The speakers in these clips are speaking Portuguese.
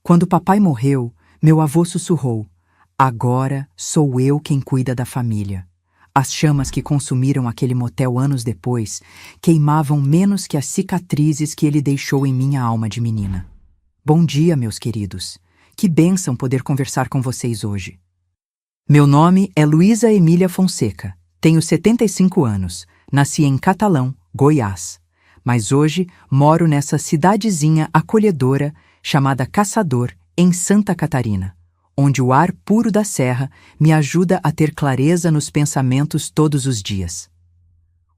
Quando papai morreu, meu avô sussurrou: "Agora sou eu quem cuida da família." As chamas que consumiram aquele motel anos depois queimavam menos que as cicatrizes que ele deixou em minha alma de menina. Bom dia, meus queridos. Que bênção poder conversar com vocês hoje. Meu nome é Luísa Emília Fonseca. Tenho 75 anos. Nasci em Catalão, Goiás. Mas hoje moro nessa cidadezinha acolhedora chamada Caçador, em Santa Catarina, onde o ar puro da serra me ajuda a ter clareza nos pensamentos todos os dias.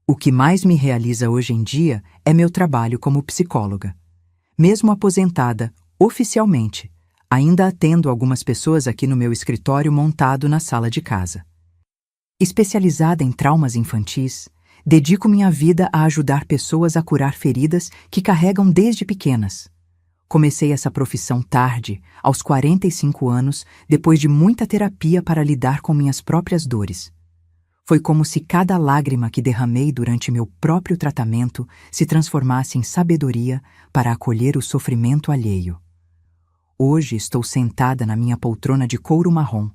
O que mais me realiza hoje em dia é meu trabalho como psicóloga. Mesmo aposentada, oficialmente, ainda atendo algumas pessoas aqui no meu escritório montado na sala de casa. Especializada em traumas infantis, dedico minha vida a ajudar pessoas a curar feridas que carregam desde pequenas. Comecei essa profissão tarde, aos 45 anos, depois de muita terapia para lidar com minhas próprias dores. Foi como se cada lágrima que derramei durante meu próprio tratamento se transformasse em sabedoria para acolher o sofrimento alheio. Hoje estou sentada na minha poltrona de couro marrom,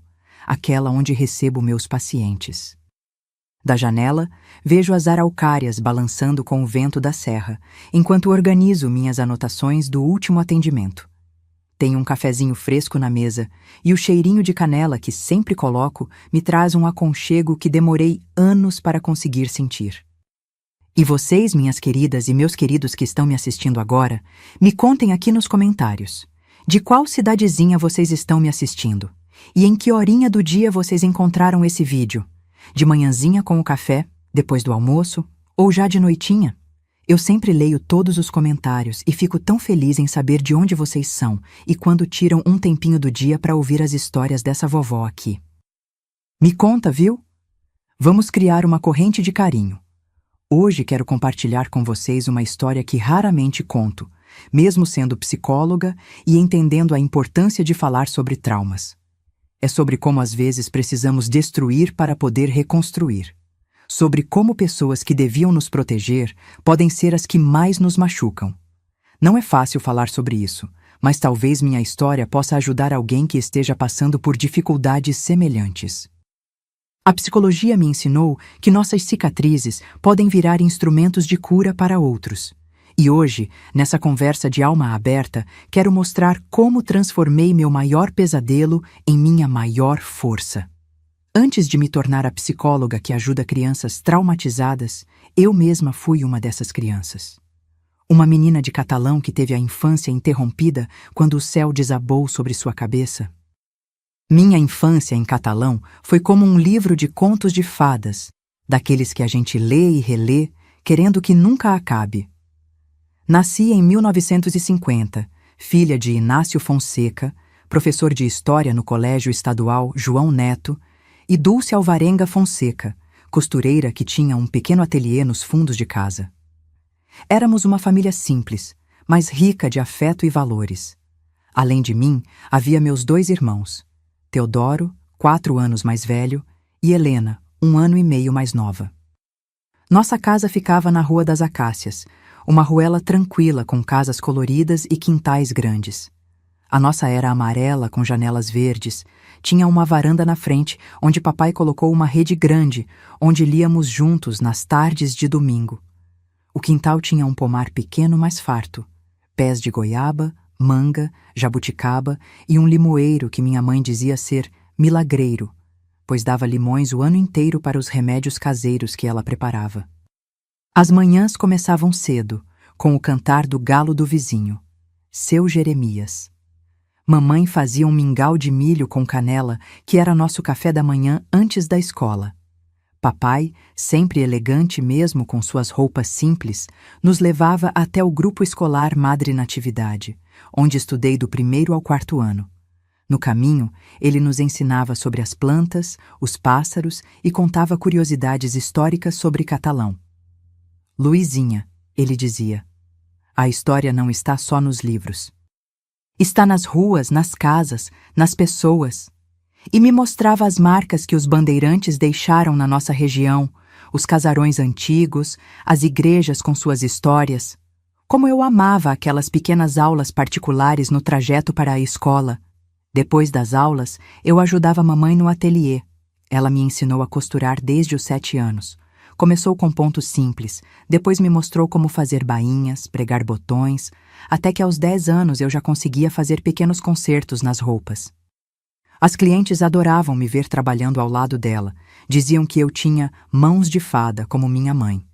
aquela onde recebo meus pacientes. Da janela, vejo as araucárias balançando com o vento da serra, enquanto organizo minhas anotações do último atendimento. Tenho um cafezinho fresco na mesa e o cheirinho de canela que sempre coloco me traz um aconchego que demorei anos para conseguir sentir. E vocês, minhas queridas e meus queridos que estão me assistindo agora, me contem aqui nos comentários. De qual cidadezinha vocês estão me assistindo? E em que horinha do dia vocês encontraram esse vídeo? De manhãzinha com o café, depois do almoço, ou já de noitinha? Eu sempre leio todos os comentários e fico tão feliz em saber de onde vocês são e quando tiram um tempinho do dia para ouvir as histórias dessa vovó aqui. Me conta, viu? Vamos criar uma corrente de carinho. Hoje quero compartilhar com vocês uma história que raramente conto, mesmo sendo psicóloga e entendendo a importância de falar sobre traumas. É sobre como às vezes precisamos destruir para poder reconstruir. Sobre como pessoas que deviam nos proteger podem ser as que mais nos machucam. Não é fácil falar sobre isso, mas talvez minha história possa ajudar alguém que esteja passando por dificuldades semelhantes. A psicologia me ensinou que nossas cicatrizes podem virar instrumentos de cura para outros. E hoje, nessa conversa de alma aberta, quero mostrar como transformei meu maior pesadelo em minha maior força. Antes de me tornar a psicóloga que ajuda crianças traumatizadas, eu mesma fui uma dessas crianças. Uma menina de Catalão que teve a infância interrompida quando o céu desabou sobre sua cabeça. Minha infância em Catalão foi como um livro de contos de fadas, daqueles que a gente lê e relê, querendo que nunca acabe. Nasci em 1950, filha de Inácio Fonseca, professor de História no Colégio Estadual João Neto, e Dulce Alvarenga Fonseca, costureira que tinha um pequeno ateliê nos fundos de casa. Éramos uma família simples, mas rica de afeto e valores. Além de mim, havia meus 2 irmãos, Teodoro, 4 anos mais velho, e Helena, 1 ano e meio mais nova. Nossa casa ficava na Rua das Acácias, uma ruela tranquila com casas coloridas e quintais grandes. A nossa era amarela com janelas verdes, tinha uma varanda na frente onde papai colocou uma rede grande, onde líamos juntos nas tardes de domingo. O quintal tinha um pomar pequeno mas farto, pés de goiaba, manga, jabuticaba e um limoeiro que minha mãe dizia ser milagreiro, pois dava limões o ano inteiro para os remédios caseiros que ela preparava. As manhãs começavam cedo, com o cantar do galo do vizinho, seu Jeremias. Mamãe fazia um mingau de milho com canela, que era nosso café da manhã antes da escola. Papai, sempre elegante mesmo com suas roupas simples, nos levava até o grupo escolar Madre Natividade, onde estudei do 1º ao 4º ano. No caminho, ele nos ensinava sobre as plantas, os pássaros e contava curiosidades históricas sobre Catalão. Luizinha, ele dizia, a história não está só nos livros. Está nas ruas, nas casas, nas pessoas. E me mostrava as marcas que os bandeirantes deixaram na nossa região, os casarões antigos, as igrejas com suas histórias. Como eu amava aquelas pequenas aulas particulares no trajeto para a escola. Depois das aulas, eu ajudava a mamãe no ateliê. Ela me ensinou a costurar desde os 7 anos. Começou com pontos simples, depois me mostrou como fazer bainhas, pregar botões, até que aos 10 anos eu já conseguia fazer pequenos consertos nas roupas. As clientes adoravam me ver trabalhando ao lado dela. Diziam que eu tinha mãos de fada, como minha mãe.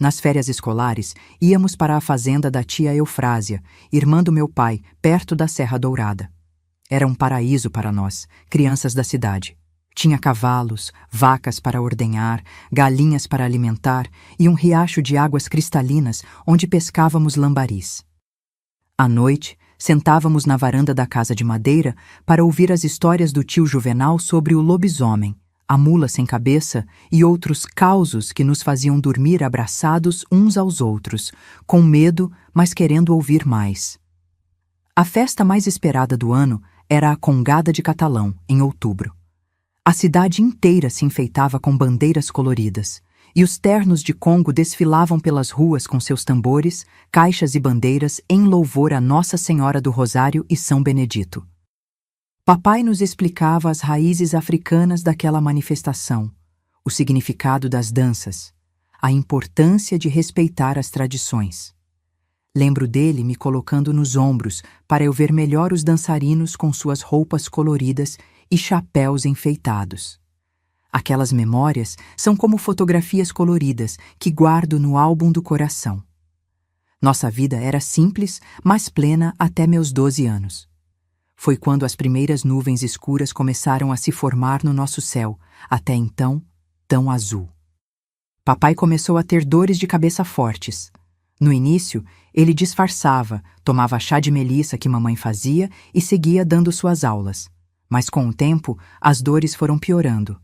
Nas férias escolares, íamos para a fazenda da tia Eufrásia, irmã do meu pai, perto da Serra Dourada. Era um paraíso para nós, crianças da cidade. Tinha cavalos, vacas para ordenhar, galinhas para alimentar e um riacho de águas cristalinas onde pescávamos lambaris. À noite, sentávamos na varanda da casa de madeira para ouvir as histórias do tio Juvenal sobre o lobisomem, a mula sem cabeça e outros causos que nos faziam dormir abraçados uns aos outros, com medo, mas querendo ouvir mais. A festa mais esperada do ano era a Congada de Catalão, em outubro. A cidade inteira se enfeitava com bandeiras coloridas, e os ternos de Congo desfilavam pelas ruas com seus tambores, caixas e bandeiras em louvor a Nossa Senhora do Rosário e São Benedito. Papai nos explicava as raízes africanas daquela manifestação, o significado das danças, a importância de respeitar as tradições. Lembro dele me colocando nos ombros para eu ver melhor os dançarinos com suas roupas coloridas e chapéus enfeitados. Aquelas memórias são como fotografias coloridas que guardo no álbum do coração. Nossa vida era simples, mas plena até meus 12 anos. Foi quando as primeiras nuvens escuras começaram a se formar no nosso céu, até então tão azul. Papai começou a ter dores de cabeça fortes. No início, ele disfarçava, tomava chá de melissa que mamãe fazia e seguia dando suas aulas. Mas com o tempo, as dores foram piorando.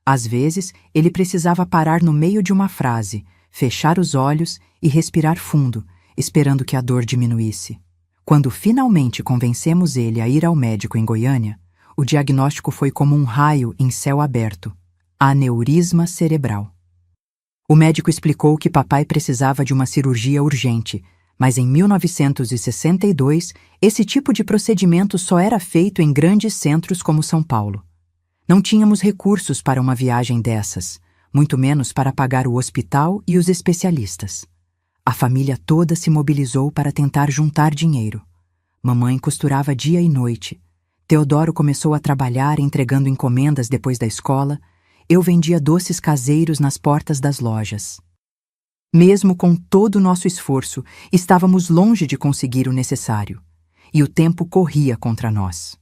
Às vezes, ele precisava parar no meio de uma frase, fechar os olhos e respirar fundo, esperando que a dor diminuísse. Quando finalmente convencemos ele a ir ao médico em Goiânia, o diagnóstico foi como um raio em céu aberto: aneurisma cerebral. O médico explicou que papai precisava de uma cirurgia urgente, mas em 1962, esse tipo de procedimento só era feito em grandes centros como São Paulo. Não tínhamos recursos para uma viagem dessas, muito menos para pagar o hospital e os especialistas. A família toda se mobilizou para tentar juntar dinheiro. Mamãe costurava dia e noite. Teodoro começou a trabalhar entregando encomendas depois da escola. Eu vendia doces caseiros nas portas das lojas. Mesmo com todo o nosso esforço, estávamos longe de conseguir o necessário. E o tempo corria contra nós.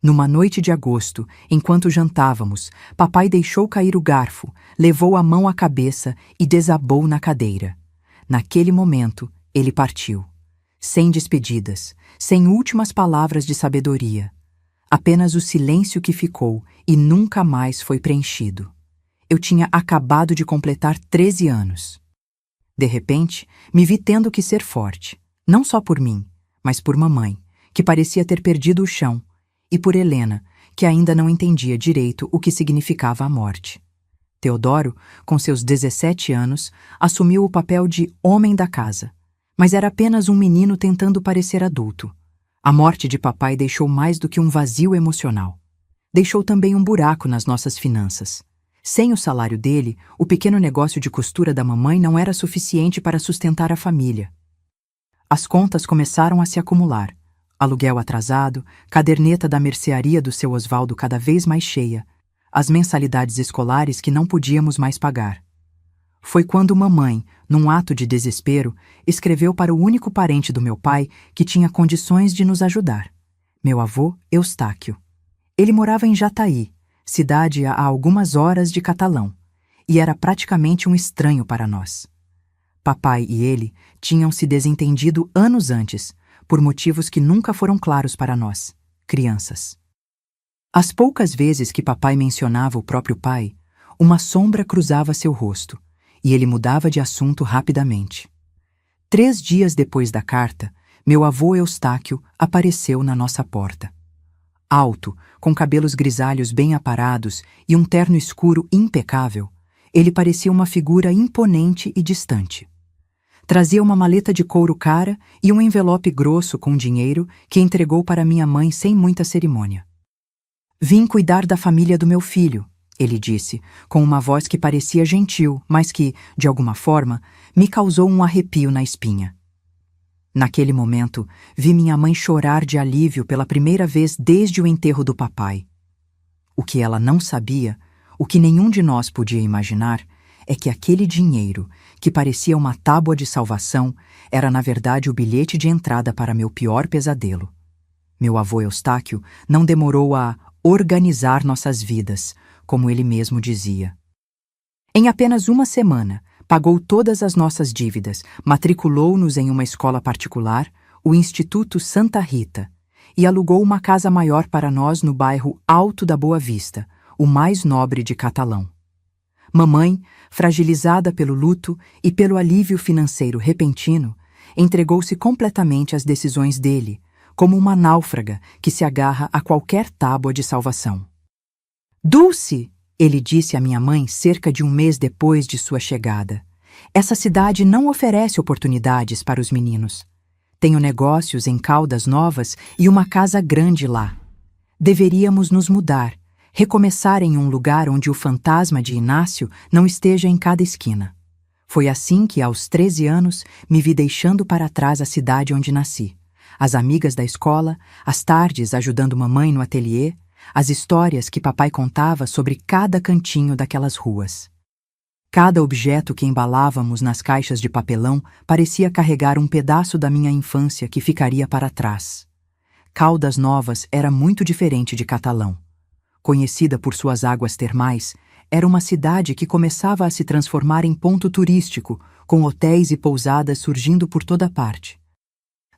Numa noite de agosto, enquanto jantávamos, papai deixou cair o garfo, levou a mão à cabeça e desabou na cadeira. Naquele momento, ele partiu. Sem despedidas, sem últimas palavras de sabedoria. Apenas o silêncio que ficou e nunca mais foi preenchido. Eu tinha acabado de completar 13 anos. De repente, me vi tendo que ser forte, não só por mim, mas por mamãe, que parecia ter perdido o chão, e por Helena, que ainda não entendia direito o que significava a morte. Teodoro, com seus 17 anos, assumiu o papel de homem da casa, mas era apenas um menino tentando parecer adulto. A morte de papai deixou mais do que um vazio emocional. Deixou também um buraco nas nossas finanças. Sem o salário dele, o pequeno negócio de costura da mamãe não era suficiente para sustentar a família. As contas começaram a se acumular. Aluguel atrasado, caderneta da mercearia do seu Osvaldo cada vez mais cheia, as mensalidades escolares que não podíamos mais pagar. Foi quando mamãe, num ato de desespero, escreveu para o único parente do meu pai que tinha condições de nos ajudar, meu avô Eustáquio. Ele morava em Jataí, cidade a algumas horas de Catalão, e era praticamente um estranho para nós. Papai e ele tinham se desentendido anos antes, por motivos que nunca foram claros para nós, crianças. As poucas vezes que papai mencionava o próprio pai, uma sombra cruzava seu rosto, e ele mudava de assunto rapidamente. 3 dias depois da carta, meu avô Eustáquio apareceu na nossa porta. Alto, com cabelos grisalhos bem aparados e um terno escuro impecável, ele parecia uma figura imponente e distante. Trazia uma maleta de couro cara e um envelope grosso com dinheiro que entregou para minha mãe sem muita cerimônia. Vim cuidar da família do meu filho, ele disse, com uma voz que parecia gentil, mas que, de alguma forma, me causou um arrepio na espinha. Naquele momento, vi minha mãe chorar de alívio pela primeira vez desde o enterro do papai. O que ela não sabia, o que nenhum de nós podia imaginar, é que aquele dinheiro, que parecia uma tábua de salvação, era na verdade o bilhete de entrada para meu pior pesadelo. Meu avô Eustáquio não demorou a organizar nossas vidas, como ele mesmo dizia. Em apenas uma semana, pagou todas as nossas dívidas, matriculou-nos em uma escola particular, o Instituto Santa Rita, e alugou uma casa maior para nós no bairro Alto da Boa Vista, o mais nobre de Catalão. Mamãe, fragilizada pelo luto e pelo alívio financeiro repentino, entregou-se completamente às decisões dele, como uma náufraga que se agarra a qualquer tábua de salvação. Dulce, ele disse à minha mãe cerca de um mês depois de sua chegada, essa cidade não oferece oportunidades para os meninos. Tenho negócios em Caldas Novas e uma casa grande lá. Deveríamos nos mudar, recomeçar em um lugar onde o fantasma de Inácio não esteja em cada esquina. Foi assim que, aos 13 anos, me vi deixando para trás a cidade onde nasci. As amigas da escola, as tardes ajudando mamãe no ateliê, as histórias que papai contava sobre cada cantinho daquelas ruas. Cada objeto que embalávamos nas caixas de papelão parecia carregar um pedaço da minha infância que ficaria para trás. Caldas Novas era muito diferente de Catalão. Conhecida por suas águas termais, era uma cidade que começava a se transformar em ponto turístico, com hotéis e pousadas surgindo por toda parte.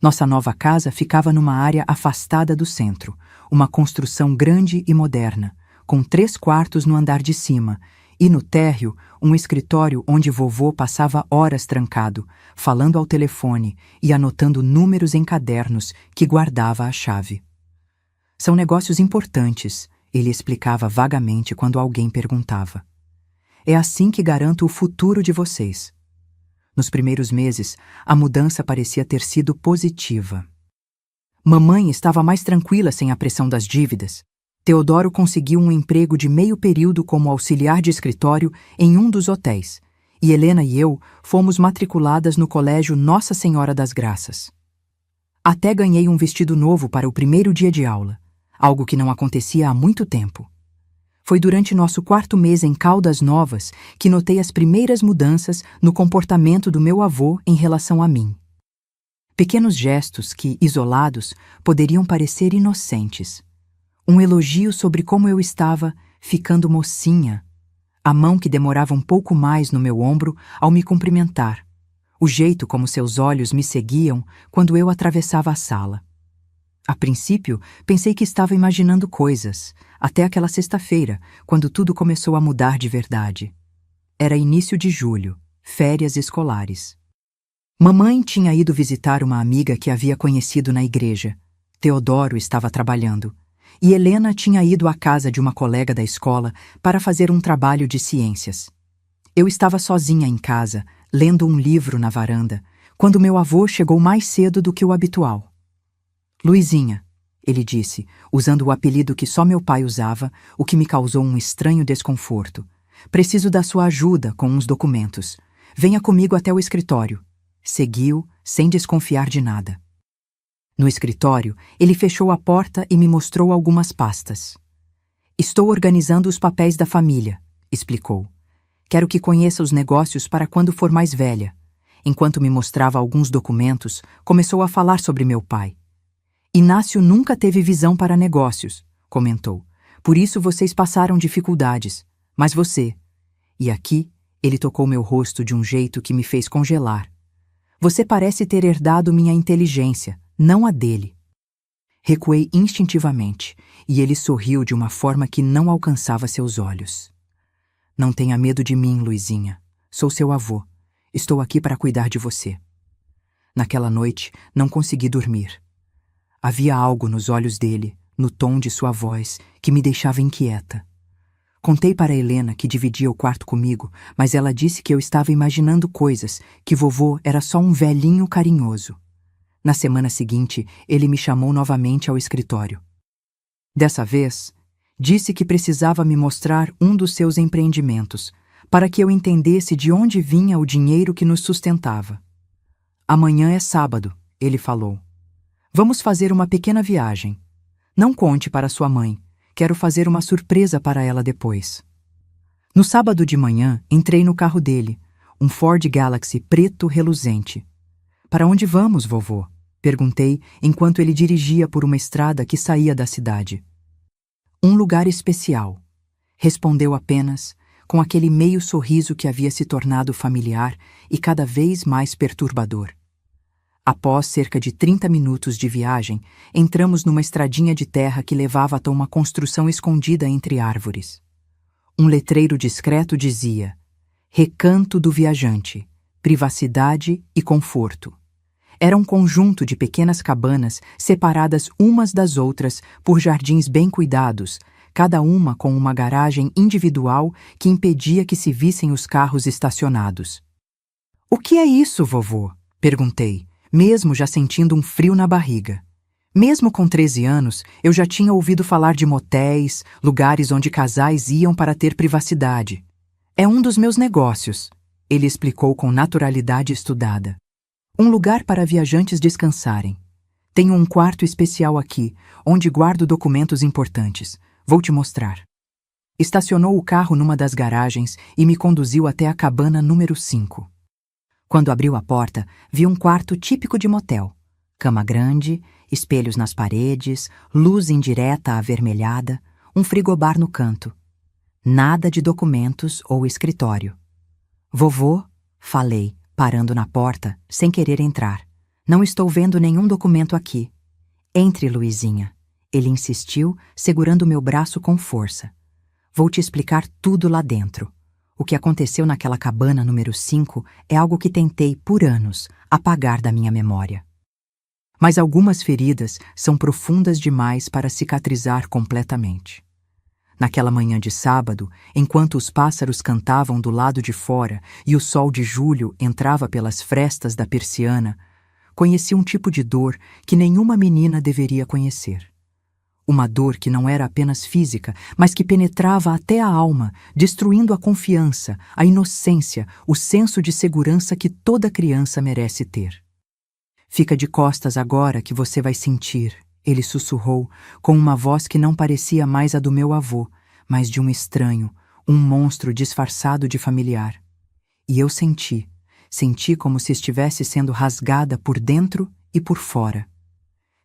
Nossa nova casa ficava numa área afastada do centro, uma construção grande e moderna, com 3 quartos no andar de cima, e no térreo, um escritório onde vovô passava horas trancado, falando ao telefone e anotando números em cadernos que guardava a chave. São negócios importantes, ele explicava vagamente quando alguém perguntava. É assim que garanto o futuro de vocês. Nos primeiros meses, a mudança parecia ter sido positiva. Mamãe estava mais tranquila sem a pressão das dívidas. Teodoro conseguiu um emprego de meio período como auxiliar de escritório em um dos hotéis, e Helena e eu fomos matriculadas no colégio Nossa Senhora das Graças. Até ganhei um vestido novo para o primeiro dia de aula, algo que não acontecia há muito tempo. Foi durante nosso 4º mês em Caldas Novas que notei as primeiras mudanças no comportamento do meu avô em relação a mim. Pequenos gestos que, isolados, poderiam parecer inocentes. Um elogio sobre como eu estava ficando mocinha. A mão que demorava um pouco mais no meu ombro ao me cumprimentar. O jeito como seus olhos me seguiam quando eu atravessava a sala. A princípio, pensei que estava imaginando coisas, até aquela sexta-feira, quando tudo começou a mudar de verdade. Era início de julho, férias escolares. Mamãe tinha ido visitar uma amiga que havia conhecido na igreja. Teodoro estava trabalhando. E Helena tinha ido à casa de uma colega da escola para fazer um trabalho de ciências. Eu estava sozinha em casa, lendo um livro na varanda, quando meu avô chegou mais cedo do que o habitual. Luizinha, ele disse, usando o apelido que só meu pai usava, o que me causou um estranho desconforto. Preciso da sua ajuda com uns documentos. Venha comigo até o escritório. Seguiu, sem desconfiar de nada. No escritório, ele fechou a porta e me mostrou algumas pastas. Estou organizando os papéis da família, explicou. Quero que conheça os negócios para quando for mais velha. Enquanto me mostrava alguns documentos, começou a falar sobre meu pai. Inácio nunca teve visão para negócios, comentou. Por isso vocês passaram dificuldades. Mas você... E aqui, ele tocou meu rosto de um jeito que me fez congelar. Você parece ter herdado minha inteligência, não a dele. Recuei instintivamente, e ele sorriu de uma forma que não alcançava seus olhos. Não tenha medo de mim, Luizinha. Sou seu avô. Estou aqui para cuidar de você. Naquela noite, não consegui dormir. Havia algo nos olhos dele, no tom de sua voz, que me deixava inquieta. Contei para Helena, que dividia o quarto comigo, mas ela disse que eu estava imaginando coisas, que vovô era só um velhinho carinhoso. Na semana seguinte, ele me chamou novamente ao escritório. Dessa vez, disse que precisava me mostrar um dos seus empreendimentos, para que eu entendesse de onde vinha o dinheiro que nos sustentava. Amanhã é sábado, ele falou. Vamos fazer uma pequena viagem. Não conte para sua mãe. Quero fazer uma surpresa para ela depois. No sábado de manhã, entrei no carro dele, um Ford Galaxy preto reluzente. Para onde vamos, vovô? Perguntei enquanto ele dirigia por uma estrada que saía da cidade. Um lugar especial, respondeu apenas, com aquele meio sorriso que havia se tornado familiar e cada vez mais perturbador. Após cerca de 30 minutos de viagem, entramos numa estradinha de terra que levava até uma construção escondida entre árvores. Um letreiro discreto dizia: Recanto do Viajante, privacidade e conforto. Era um conjunto de pequenas cabanas separadas umas das outras por jardins bem cuidados, cada uma com uma garagem individual que impedia que se vissem os carros estacionados. O que é isso, vovô? Perguntei, mesmo já sentindo um frio na barriga. Mesmo com 13 anos, eu já tinha ouvido falar de motéis, lugares onde casais iam para ter privacidade. É um dos meus negócios, ele explicou com naturalidade estudada. Um lugar para viajantes descansarem. Tenho um quarto especial aqui, onde guardo documentos importantes. Vou te mostrar. Estacionou o carro numa das garagens e me conduziu até a cabana número 5. Quando abriu a porta, vi um quarto típico de motel. Cama grande, espelhos nas paredes, luz indireta avermelhada, um frigobar no canto. Nada de documentos ou escritório. Vovô, falei, parando na porta, sem querer entrar. Não estou vendo nenhum documento aqui. Entre, Luizinha. Ele insistiu, segurando meu braço com força. Vou te explicar tudo lá dentro. O que aconteceu naquela cabana número 5 é algo que tentei, por anos, apagar da minha memória. Mas algumas feridas são profundas demais para cicatrizar completamente. Naquela manhã de sábado, enquanto os pássaros cantavam do lado de fora e o sol de julho entrava pelas frestas da persiana, conheci um tipo de dor que nenhuma menina deveria conhecer. Uma dor que não era apenas física, mas que penetrava até a alma, destruindo a confiança, a inocência, o senso de segurança que toda criança merece ter. Fica de costas agora que você vai sentir, ele sussurrou, com uma voz que não parecia mais a do meu avô, mas de um estranho, um monstro disfarçado de familiar. E eu senti como se estivesse sendo rasgada por dentro e por fora.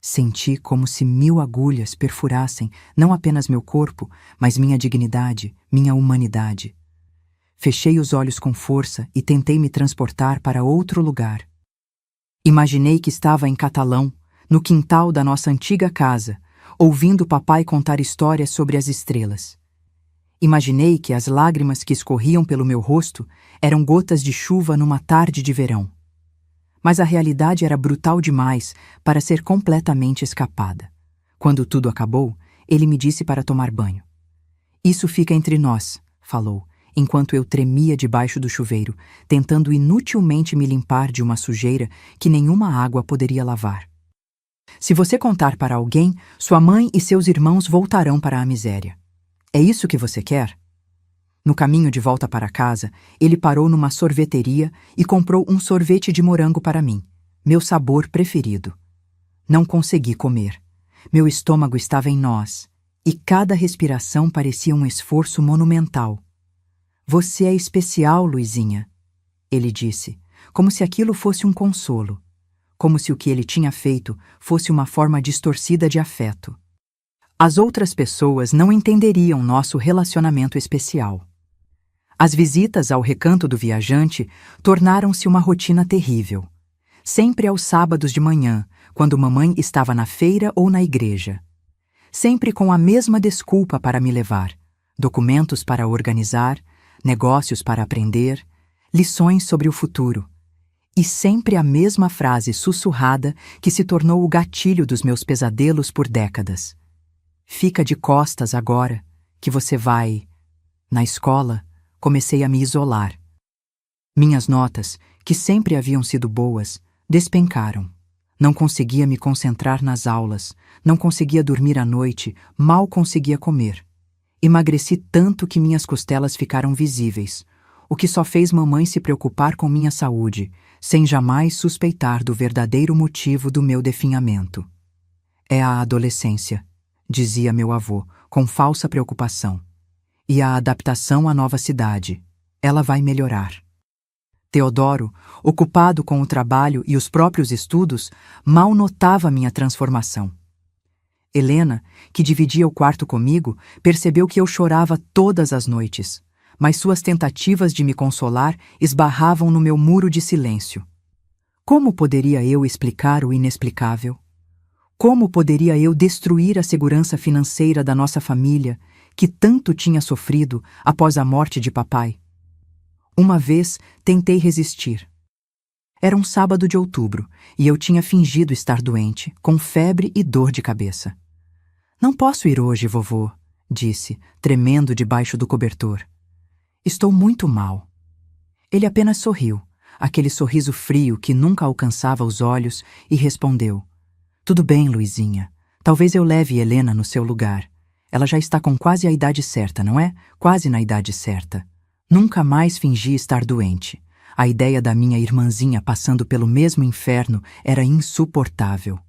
Senti como se 1000 agulhas perfurassem não apenas meu corpo, mas minha dignidade, minha humanidade. Fechei os olhos com força e tentei me transportar para outro lugar. Imaginei que estava em Catalão, no quintal da nossa antiga casa, ouvindo papai contar histórias sobre as estrelas. Imaginei que as lágrimas que escorriam pelo meu rosto eram gotas de chuva numa tarde de verão. Mas a realidade era brutal demais para ser completamente escapada. Quando tudo acabou, ele me disse para tomar banho. Isso fica entre nós, falou, enquanto eu tremia debaixo do chuveiro, tentando inutilmente me limpar de uma sujeira que nenhuma água poderia lavar. Se você contar para alguém, sua mãe e seus irmãos voltarão para a miséria. É isso que você quer? No caminho de volta para casa, ele parou numa sorveteria e comprou um sorvete de morango para mim, meu sabor preferido. Não consegui comer. Meu estômago estava em nós, e cada respiração parecia um esforço monumental. Você é especial, Luizinha, ele disse, como se aquilo fosse um consolo, como se o que ele tinha feito fosse uma forma distorcida de afeto. As outras pessoas não entenderiam nosso relacionamento especial. As visitas ao Recanto do Viajante tornaram-se uma rotina terrível. Sempre aos sábados de manhã, quando mamãe estava na feira ou na igreja. Sempre com a mesma desculpa para me levar: documentos para organizar, negócios para aprender, lições sobre o futuro. E sempre a mesma frase sussurrada que se tornou o gatilho dos meus pesadelos por décadas. Fica de costas agora, que você vai... Na escola, comecei a me isolar. Minhas notas, que sempre haviam sido boas, despencaram. Não conseguia me concentrar nas aulas, não conseguia dormir à noite, mal conseguia comer. Emagreci tanto que minhas costelas ficaram visíveis, o que só fez mamãe se preocupar com minha saúde, sem jamais suspeitar do verdadeiro motivo do meu definhamento. É a adolescência, dizia meu avô, com falsa preocupação. E a adaptação à nova cidade. Ela vai melhorar. Teodoro, ocupado com o trabalho e os próprios estudos, mal notava minha transformação. Helena, que dividia o quarto comigo, percebeu que eu chorava todas as noites, mas suas tentativas de me consolar esbarravam no meu muro de silêncio. Como poderia eu explicar o inexplicável? Como poderia eu destruir a segurança financeira da nossa família, que tanto tinha sofrido após a morte de papai? Uma vez tentei resistir. Era um sábado de outubro e eu tinha fingido estar doente, com febre e dor de cabeça. Não posso ir hoje, vovô, disse, tremendo debaixo do cobertor. Estou muito mal. Ele apenas sorriu, aquele sorriso frio que nunca alcançava os olhos, e respondeu: Tudo bem, Luizinha. Talvez eu leve Helena no seu lugar. Ela já está com quase a idade certa, não é? Quase na idade certa. Nunca mais fingi estar doente. A ideia da minha irmãzinha passando pelo mesmo inferno era insuportável.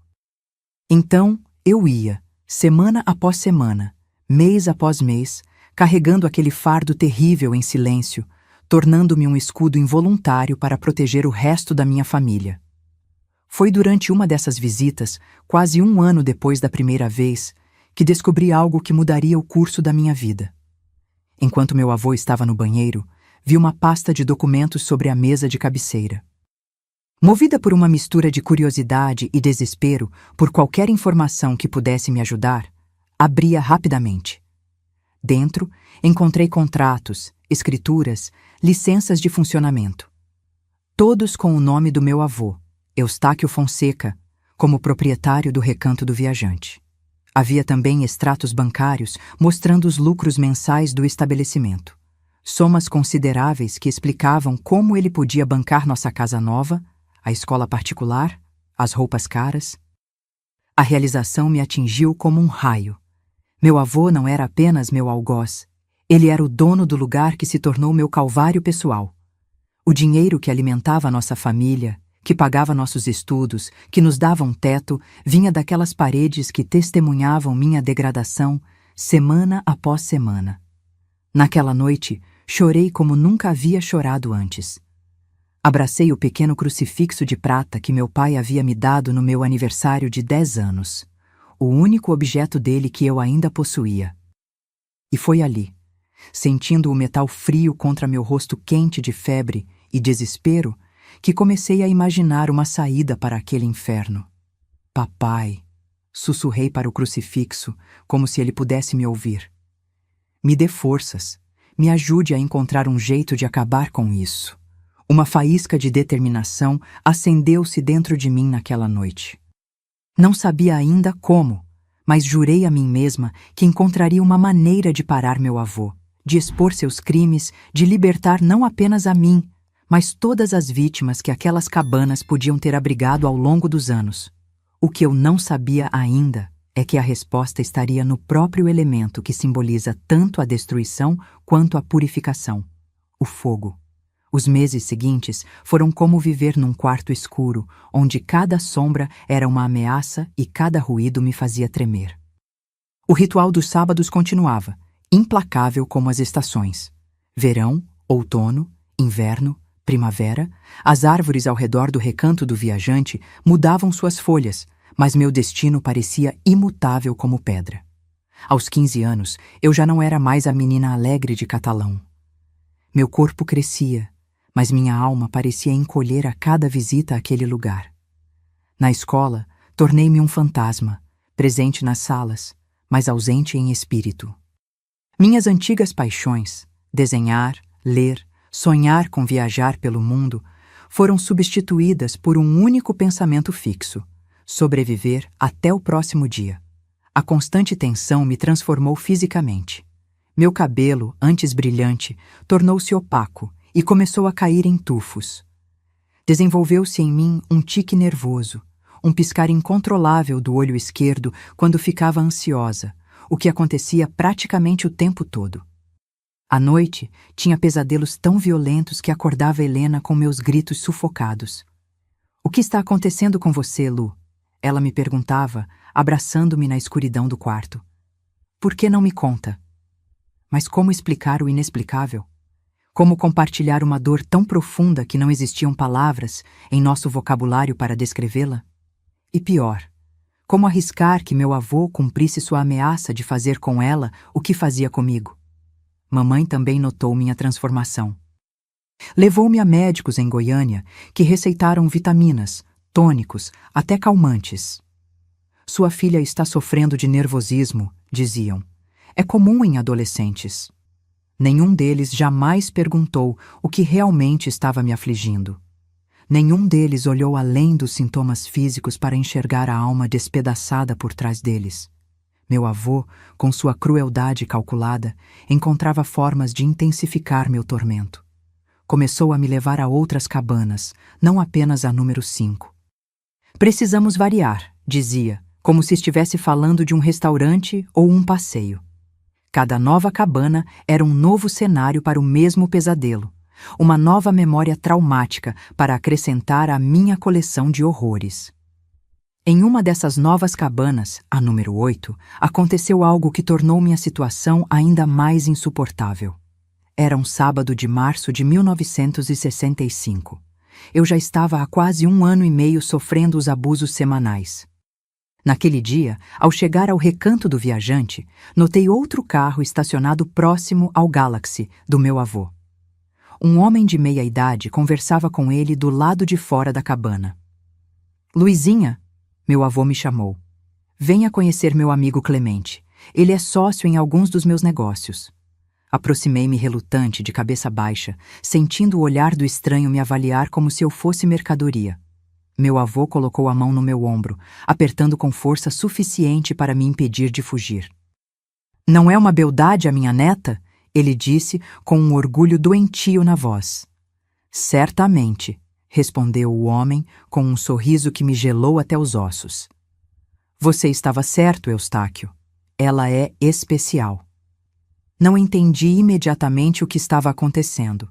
Então, eu ia, semana após semana, mês após mês, carregando aquele fardo terrível em silêncio, tornando-me um escudo involuntário para proteger o resto da minha família. Foi durante uma dessas visitas, quase um ano depois da primeira vez, que descobri algo que mudaria o curso da minha vida. Enquanto meu avô estava no banheiro, vi uma pasta de documentos sobre a mesa de cabeceira. Movida por uma mistura de curiosidade e desespero por qualquer informação que pudesse me ajudar, abri-a rapidamente. Dentro, encontrei contratos, escrituras, licenças de funcionamento. Todos com o nome do meu avô, Eustáquio Fonseca, como proprietário do Recanto do Viajante. Havia também extratos bancários mostrando os lucros mensais do estabelecimento. Somas consideráveis que explicavam como ele podia bancar nossa casa nova, a escola particular, as roupas caras. A realização me atingiu como um raio. Meu avô não era apenas meu algoz. Ele era o dono do lugar que se tornou meu calvário pessoal. O dinheiro que alimentava nossa família, que pagava nossos estudos, que nos dava um teto, vinha daquelas paredes que testemunhavam minha degradação semana após semana. Naquela noite, chorei como nunca havia chorado antes. Abracei o pequeno crucifixo de prata que meu pai havia me dado no meu aniversário de 10 anos, o único objeto dele que eu ainda possuía. E foi ali, sentindo o metal frio contra meu rosto quente de febre e desespero, que comecei a imaginar uma saída para aquele inferno. Papai, sussurrei para o crucifixo, como se ele pudesse me ouvir. Me dê forças, me ajude a encontrar um jeito de acabar com isso. Uma faísca de determinação acendeu-se dentro de mim naquela noite. Não sabia ainda como, mas jurei a mim mesma que encontraria uma maneira de parar meu avô, de expor seus crimes, de libertar não apenas a mim, mas todas as vítimas que aquelas cabanas podiam ter abrigado ao longo dos anos. O que eu não sabia ainda é que a resposta estaria no próprio elemento que simboliza tanto a destruição quanto a purificação: o fogo. Os meses seguintes foram como viver num quarto escuro, onde cada sombra era uma ameaça e cada ruído me fazia tremer. O ritual dos sábados continuava, implacável como as estações. Verão, outono, inverno, primavera, as árvores ao redor do Recanto do Viajante mudavam suas folhas, mas meu destino parecia imutável como pedra. Aos 15 anos, eu já não era mais a menina alegre de Catalão. Meu corpo crescia, mas minha alma parecia encolher a cada visita àquele lugar. Na escola, tornei-me um fantasma, presente nas salas, mas ausente em espírito. Minhas antigas paixões, desenhar, ler, sonhar com viajar pelo mundo, foram substituídas por um único pensamento fixo: sobreviver até o próximo dia. A constante tensão me transformou fisicamente. Meu cabelo, antes brilhante, tornou-se opaco e começou a cair em tufos. Desenvolveu-se em mim um tique nervoso, um piscar incontrolável do olho esquerdo quando ficava ansiosa, o que acontecia praticamente o tempo todo. À noite, tinha pesadelos tão violentos que acordava Helena com meus gritos sufocados. "O que está acontecendo com você, Lu?" Ela me perguntava, abraçando-me na escuridão do quarto. "Por que não me conta?" Mas como explicar o inexplicável? Como compartilhar uma dor tão profunda que não existiam palavras em nosso vocabulário para descrevê-la? E pior, como arriscar que meu avô cumprisse sua ameaça de fazer com ela o que fazia comigo? Mamãe também notou minha transformação. Levou-me a médicos em Goiânia que receitaram vitaminas, tônicos, até calmantes. "Sua filha está sofrendo de nervosismo", diziam. "É comum em adolescentes." Nenhum deles jamais perguntou o que realmente estava me afligindo. Nenhum deles olhou além dos sintomas físicos para enxergar a alma despedaçada por trás deles. Meu avô, com sua crueldade calculada, encontrava formas de intensificar meu tormento. Começou a me levar a outras cabanas, não apenas a número 5. "Precisamos variar", dizia, como se estivesse falando de um restaurante ou um passeio. Cada nova cabana era um novo cenário para o mesmo pesadelo, uma nova memória traumática para acrescentar à minha coleção de horrores. Em uma dessas novas cabanas, a número 8, aconteceu algo que tornou minha situação ainda mais insuportável. Era um sábado de março de 1965. Eu já estava há quase 1 ano e meio sofrendo os abusos semanais. Naquele dia, ao chegar ao recanto do viajante, notei outro carro estacionado próximo ao Galaxy do meu avô. Um homem de meia idade conversava com ele do lado de fora da cabana. "Luizinha", meu avô me chamou. "Venha conhecer meu amigo Clemente. Ele é sócio em alguns dos meus negócios." Aproximei-me relutante, de cabeça baixa, sentindo o olhar do estranho me avaliar como se eu fosse mercadoria. Meu avô colocou a mão no meu ombro, apertando com força suficiente para me impedir de fugir. "Não é uma beldade a minha neta?" ele disse com um orgulho doentio na voz. "Certamente", respondeu o homem com um sorriso que me gelou até os ossos. "Você estava certo, Eustáquio. Ela é especial." Não entendi imediatamente o que estava acontecendo.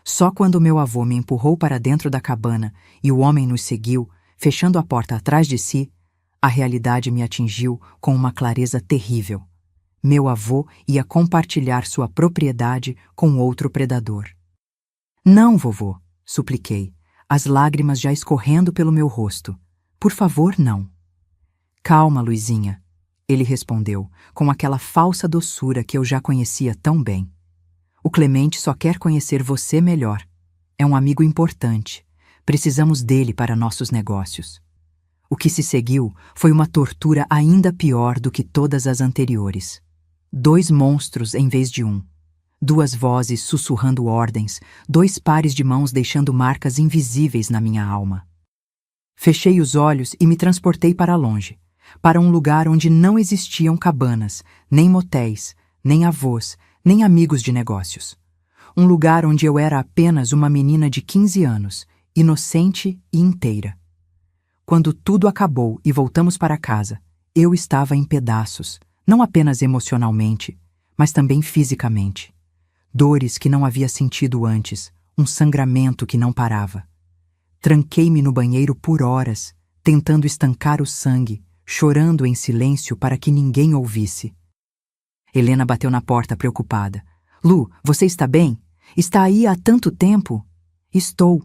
Só quando meu avô me empurrou para dentro da cabana e o homem nos seguiu, fechando a porta atrás de si, a realidade me atingiu com uma clareza terrível. Meu avô ia compartilhar sua propriedade com outro predador. "Não, vovô", supliquei, as lágrimas já escorrendo pelo meu rosto. "Por favor, não." "Calma, Luizinha", ele respondeu, com aquela falsa doçura que eu já conhecia tão bem. "O Clemente só quer conhecer você melhor. É um amigo importante. Precisamos dele para nossos negócios." O que se seguiu foi uma tortura ainda pior do que todas as anteriores. 2 monstros em vez de 1. 2 vozes sussurrando ordens, 2 pares de mãos deixando marcas invisíveis na minha alma. Fechei os olhos e me transportei para longe, para um lugar onde não existiam cabanas, nem motéis, nem avós, nem amigos de negócios. Um lugar onde eu era apenas uma menina de 15 anos, inocente e inteira. Quando tudo acabou e voltamos para casa, eu estava em pedaços, não apenas emocionalmente, mas também fisicamente. Dores que não havia sentido antes, um sangramento que não parava. Tranquei-me no banheiro por horas, tentando estancar o sangue, chorando em silêncio para que ninguém ouvisse. Helena bateu na porta preocupada. "Lu, você está bem? Está aí há tanto tempo?" "Estou",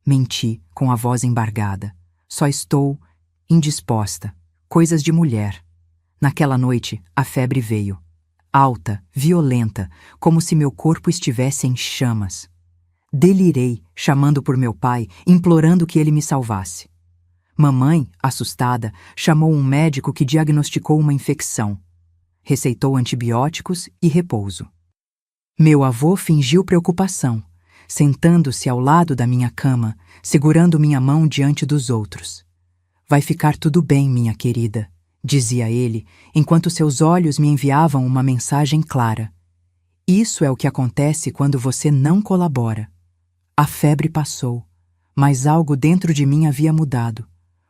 menti com a voz embargada. "Só estou indisposta. Coisas de mulher." Naquela noite, a febre veio. Alta, violenta, como se meu corpo estivesse em chamas. Delirei, chamando por meu pai, implorando que ele me salvasse. Mamãe, assustada, chamou um médico que diagnosticou uma infecção. Receitou antibióticos e repouso. Meu avô fingiu preocupação, sentando-se ao lado da minha cama, segurando minha mão diante dos outros. "Vai ficar tudo bem, minha querida", dizia ele, enquanto seus olhos me enviavam uma mensagem clara. Isso é o que acontece quando você não colabora. A febre passou, mas algo dentro de mim havia mudado.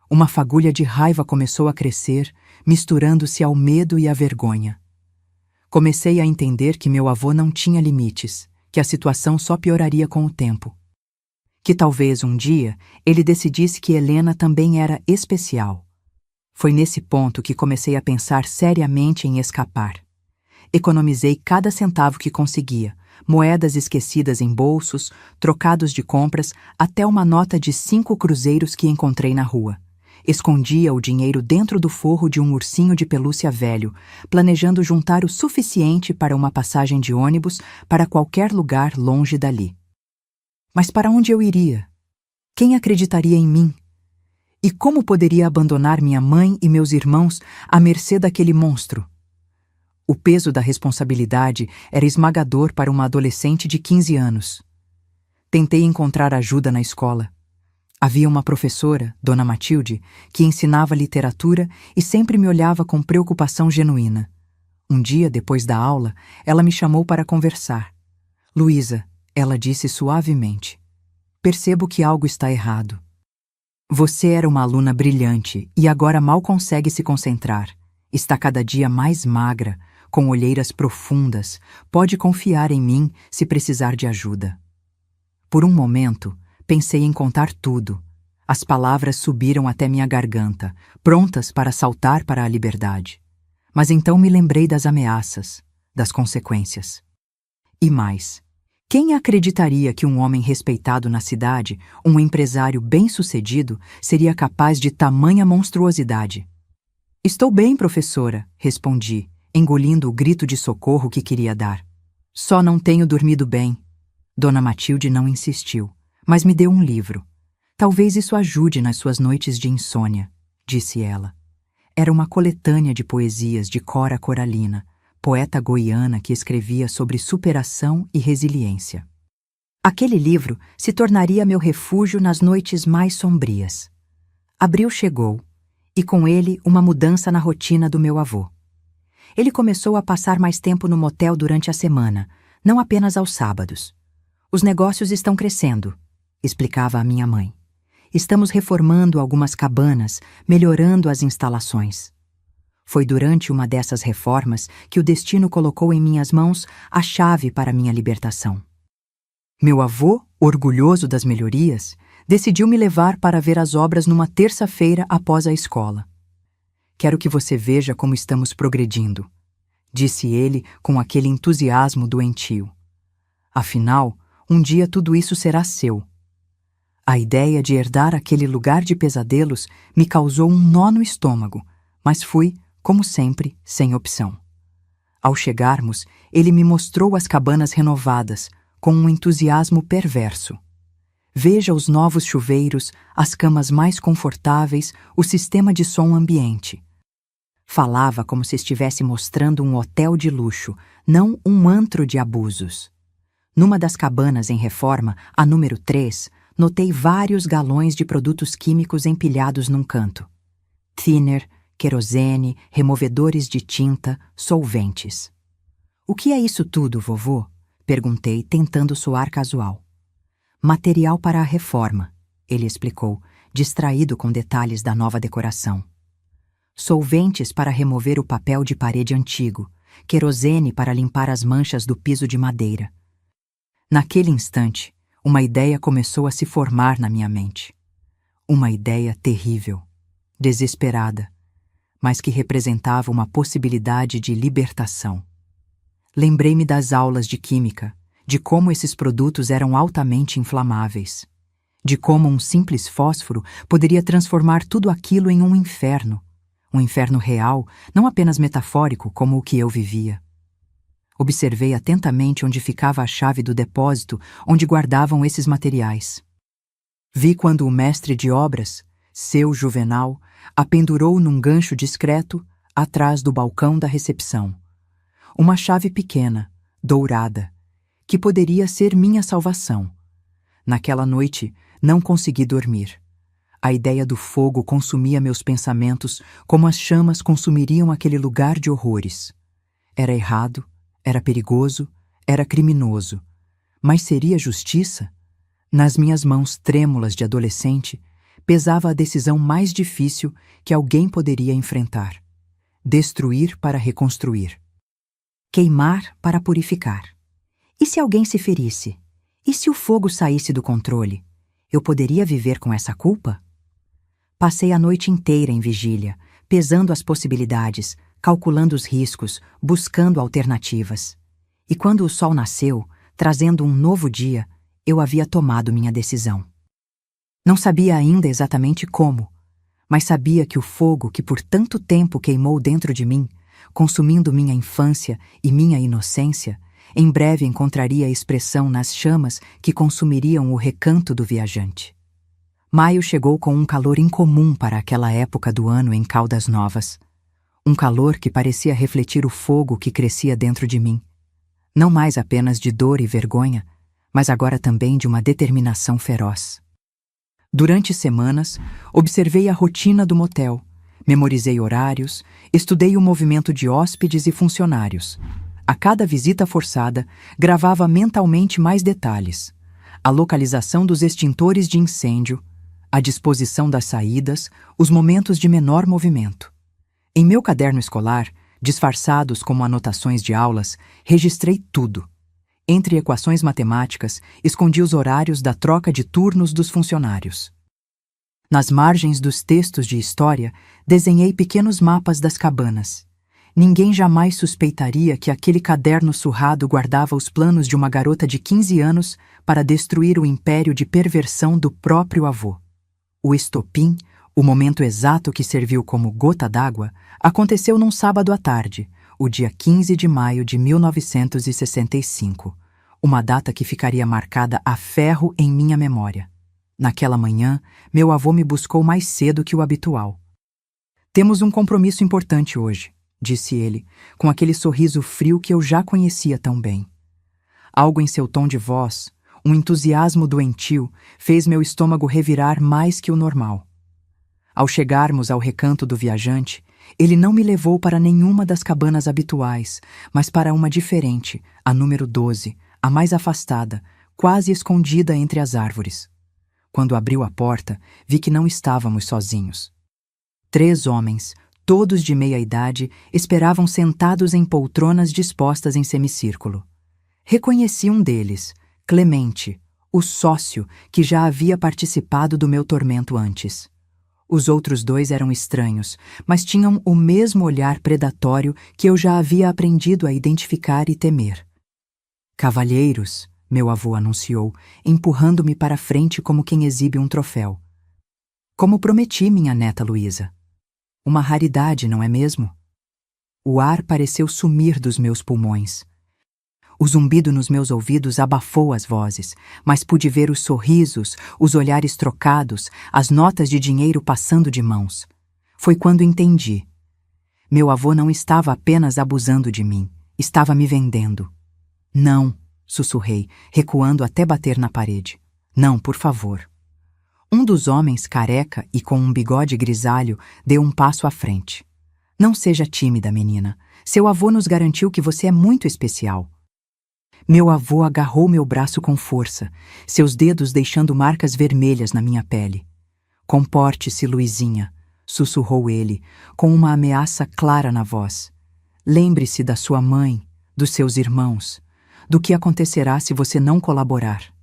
Uma fagulha de raiva começou a crescer, misturando-se ao medo e à vergonha. Comecei a entender que meu avô não tinha limites, que a situação só pioraria com o tempo. Que talvez um dia ele decidisse que Helena também era especial. Foi nesse ponto que comecei a pensar seriamente em escapar. Economizei cada centavo que conseguia, moedas esquecidas em bolsos, trocados de compras, até uma nota de 5 cruzeiros que encontrei na rua. Escondia o dinheiro dentro do forro de um ursinho de pelúcia velho, planejando juntar o suficiente para uma passagem de ônibus para qualquer lugar longe dali. Mas para onde eu iria? Quem acreditaria em mim? E como poderia abandonar minha mãe e meus irmãos à mercê daquele monstro? O peso da responsabilidade era esmagador para uma adolescente de 15 anos. Tentei encontrar ajuda na escola. Havia uma professora, Dona Matilde, que ensinava literatura e sempre me olhava com preocupação genuína. Um dia, depois da aula, ela me chamou para conversar. Luísa, ela disse suavemente, percebo que algo está errado. Você era uma aluna brilhante e agora mal consegue se concentrar. Está cada dia mais magra, com olheiras profundas. Pode confiar em mim se precisar de ajuda. Por um momento, pensei em contar tudo. As palavras subiram até minha garganta, prontas para saltar para a liberdade. Mas então me lembrei das ameaças, das consequências. E mais, quem acreditaria que um homem respeitado na cidade, um empresário bem-sucedido, seria capaz de tamanha monstruosidade? Estou bem, professora, respondi, engolindo o grito de socorro que queria dar. Só não tenho dormido bem. Dona Matilde não insistiu, mas me deu um livro. Talvez isso ajude nas suas noites de insônia, disse ela. Era uma coletânea de poesias de Cora Coralina, poeta goiana que escrevia sobre superação e resiliência. Aquele livro se tornaria meu refúgio nas noites mais sombrias. Abril chegou, e com ele uma mudança na rotina do meu avô. Ele começou a passar mais tempo no motel durante a semana, não apenas aos sábados. Os negócios estão crescendo, explicava a minha mãe. Estamos reformando algumas cabanas, melhorando as instalações. Foi durante uma dessas reformas que o destino colocou em minhas mãos a chave para minha libertação. Meu avô, orgulhoso das melhorias, decidiu me levar para ver as obras numa terça-feira após a escola. Quero que você veja como estamos progredindo, disse ele com aquele entusiasmo doentio. Afinal, um dia tudo isso será seu. A ideia de herdar aquele lugar de pesadelos me causou um nó no estômago, mas fui, como sempre, sem opção. Ao chegarmos, ele me mostrou as cabanas renovadas, com um entusiasmo perverso. Veja os novos chuveiros, as camas mais confortáveis, o sistema de som ambiente. Falava como se estivesse mostrando um hotel de luxo, não um antro de abusos. Numa das cabanas em reforma, a número 3, notei vários galões de produtos químicos empilhados num canto. Thinner, querosene, removedores de tinta, solventes. O que é isso tudo, vovô? Perguntei, tentando soar casual. Material para a reforma, ele explicou, distraído com detalhes da nova decoração. Solventes para remover o papel de parede antigo, querosene para limpar as manchas do piso de madeira. Naquele instante, uma ideia começou a se formar na minha mente. Uma ideia terrível, desesperada, mas que representava uma possibilidade de libertação. Lembrei-me das aulas de química, de como esses produtos eram altamente inflamáveis, de como um simples fósforo poderia transformar tudo aquilo em um inferno real, não apenas metafórico como o que eu vivia. Observei atentamente onde ficava a chave do depósito onde guardavam esses materiais. Vi quando o mestre de obras, seu Juvenal, a pendurou num gancho discreto atrás do balcão da recepção. Uma chave pequena, dourada, que poderia ser minha salvação. Naquela noite, não consegui dormir. A ideia do fogo consumia meus pensamentos como as chamas consumiriam aquele lugar de horrores. Era errado, era perigoso, Era criminoso. Mas seria justiça? Nas minhas mãos trêmulas de adolescente, pesava a decisão mais difícil que alguém poderia enfrentar: destruir para reconstruir. Queimar para purificar. E se alguém se ferisse? E se o fogo saísse do controle? Eu poderia viver com essa culpa? Passei a noite inteira em vigília, pesando as possibilidades, calculando os riscos, buscando alternativas. E quando o sol nasceu, trazendo um novo dia, eu havia tomado minha decisão. Não sabia ainda exatamente como, mas sabia que o fogo que por tanto tempo queimou dentro de mim, consumindo minha infância e minha inocência, em breve encontraria expressão nas chamas que consumiriam o recanto do viajante. Maio chegou com um calor incomum para aquela época do ano em Caldas Novas. Um calor que parecia refletir o fogo que crescia dentro de mim. Não mais apenas de dor e vergonha, mas agora também de uma determinação feroz. Durante semanas, observei a rotina do motel, memorizei horários, estudei o movimento de hóspedes e funcionários. A cada visita forçada, gravava mentalmente mais detalhes: a localização dos extintores de incêndio, a disposição das saídas, os momentos de menor movimento. Em meu caderno escolar, disfarçados como anotações de aulas, registrei tudo. Entre equações matemáticas, escondi os horários da troca de turnos dos funcionários. Nas margens dos textos de história, desenhei pequenos mapas das cabanas. Ninguém jamais suspeitaria que aquele caderno surrado guardava os planos de uma garota de 15 anos para destruir o império de perversão do próprio avô. O estopim, o momento exato que serviu como gota d'água, aconteceu num sábado à tarde, o dia 15 de maio de 1965, uma data que ficaria marcada a ferro em minha memória. Naquela manhã, meu avô me buscou mais cedo que o habitual. "Temos um compromisso importante hoje", disse ele, com aquele sorriso frio que eu já conhecia tão bem. Algo em seu tom de voz, um entusiasmo doentio, fez meu estômago revirar mais que o normal. Ao chegarmos ao recanto do viajante, ele não me levou para nenhuma das cabanas habituais, mas para uma diferente, a número 12, a mais afastada, quase escondida entre as árvores. Quando abriu a porta, vi que não estávamos sozinhos. 3 homens, todos de meia idade, esperavam sentados em poltronas dispostas em semicírculo. Reconheci um deles, Clemente, o sócio que já havia participado do meu tormento antes. Os outros 2 eram estranhos, mas tinham o mesmo olhar predatório que eu já havia aprendido a identificar e temer. "Cavalheiros", meu avô anunciou, empurrando-me para frente como quem exibe um troféu. "Como prometi, minha neta Luísa. Uma raridade, não é mesmo?" O ar pareceu sumir dos meus pulmões. O zumbido nos meus ouvidos abafou as vozes, mas pude ver os sorrisos, os olhares trocados, as notas de dinheiro passando de mãos. Foi quando entendi. Meu avô não estava apenas abusando de mim, estava me vendendo. "Não", sussurrei, recuando até bater na parede. "Não, por favor." Um dos homens, careca e com um bigode grisalho, deu um passo à frente. "Não seja tímida, menina. Seu avô nos garantiu que você é muito especial." Meu avô agarrou meu braço com força, seus dedos deixando marcas vermelhas na minha pele. "Comporte-se, Luizinha", sussurrou ele, com uma ameaça clara na voz. "Lembre-se da sua mãe, dos seus irmãos, do que acontecerá se você não colaborar."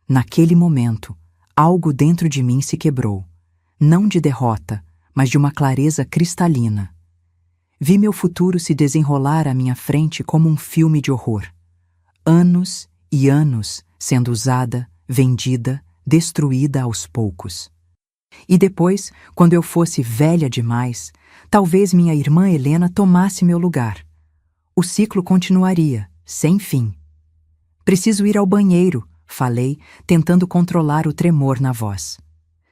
Naquele momento, algo dentro de mim se quebrou, não de derrota, mas de uma clareza cristalina. Vi meu futuro se desenrolar à minha frente como um filme de horror. Anos e anos sendo usada, vendida, destruída aos poucos. E depois, quando eu fosse velha demais, talvez minha irmã Helena tomasse meu lugar. O ciclo continuaria, sem fim. "Preciso ir ao banheiro", falei, tentando controlar o tremor na voz.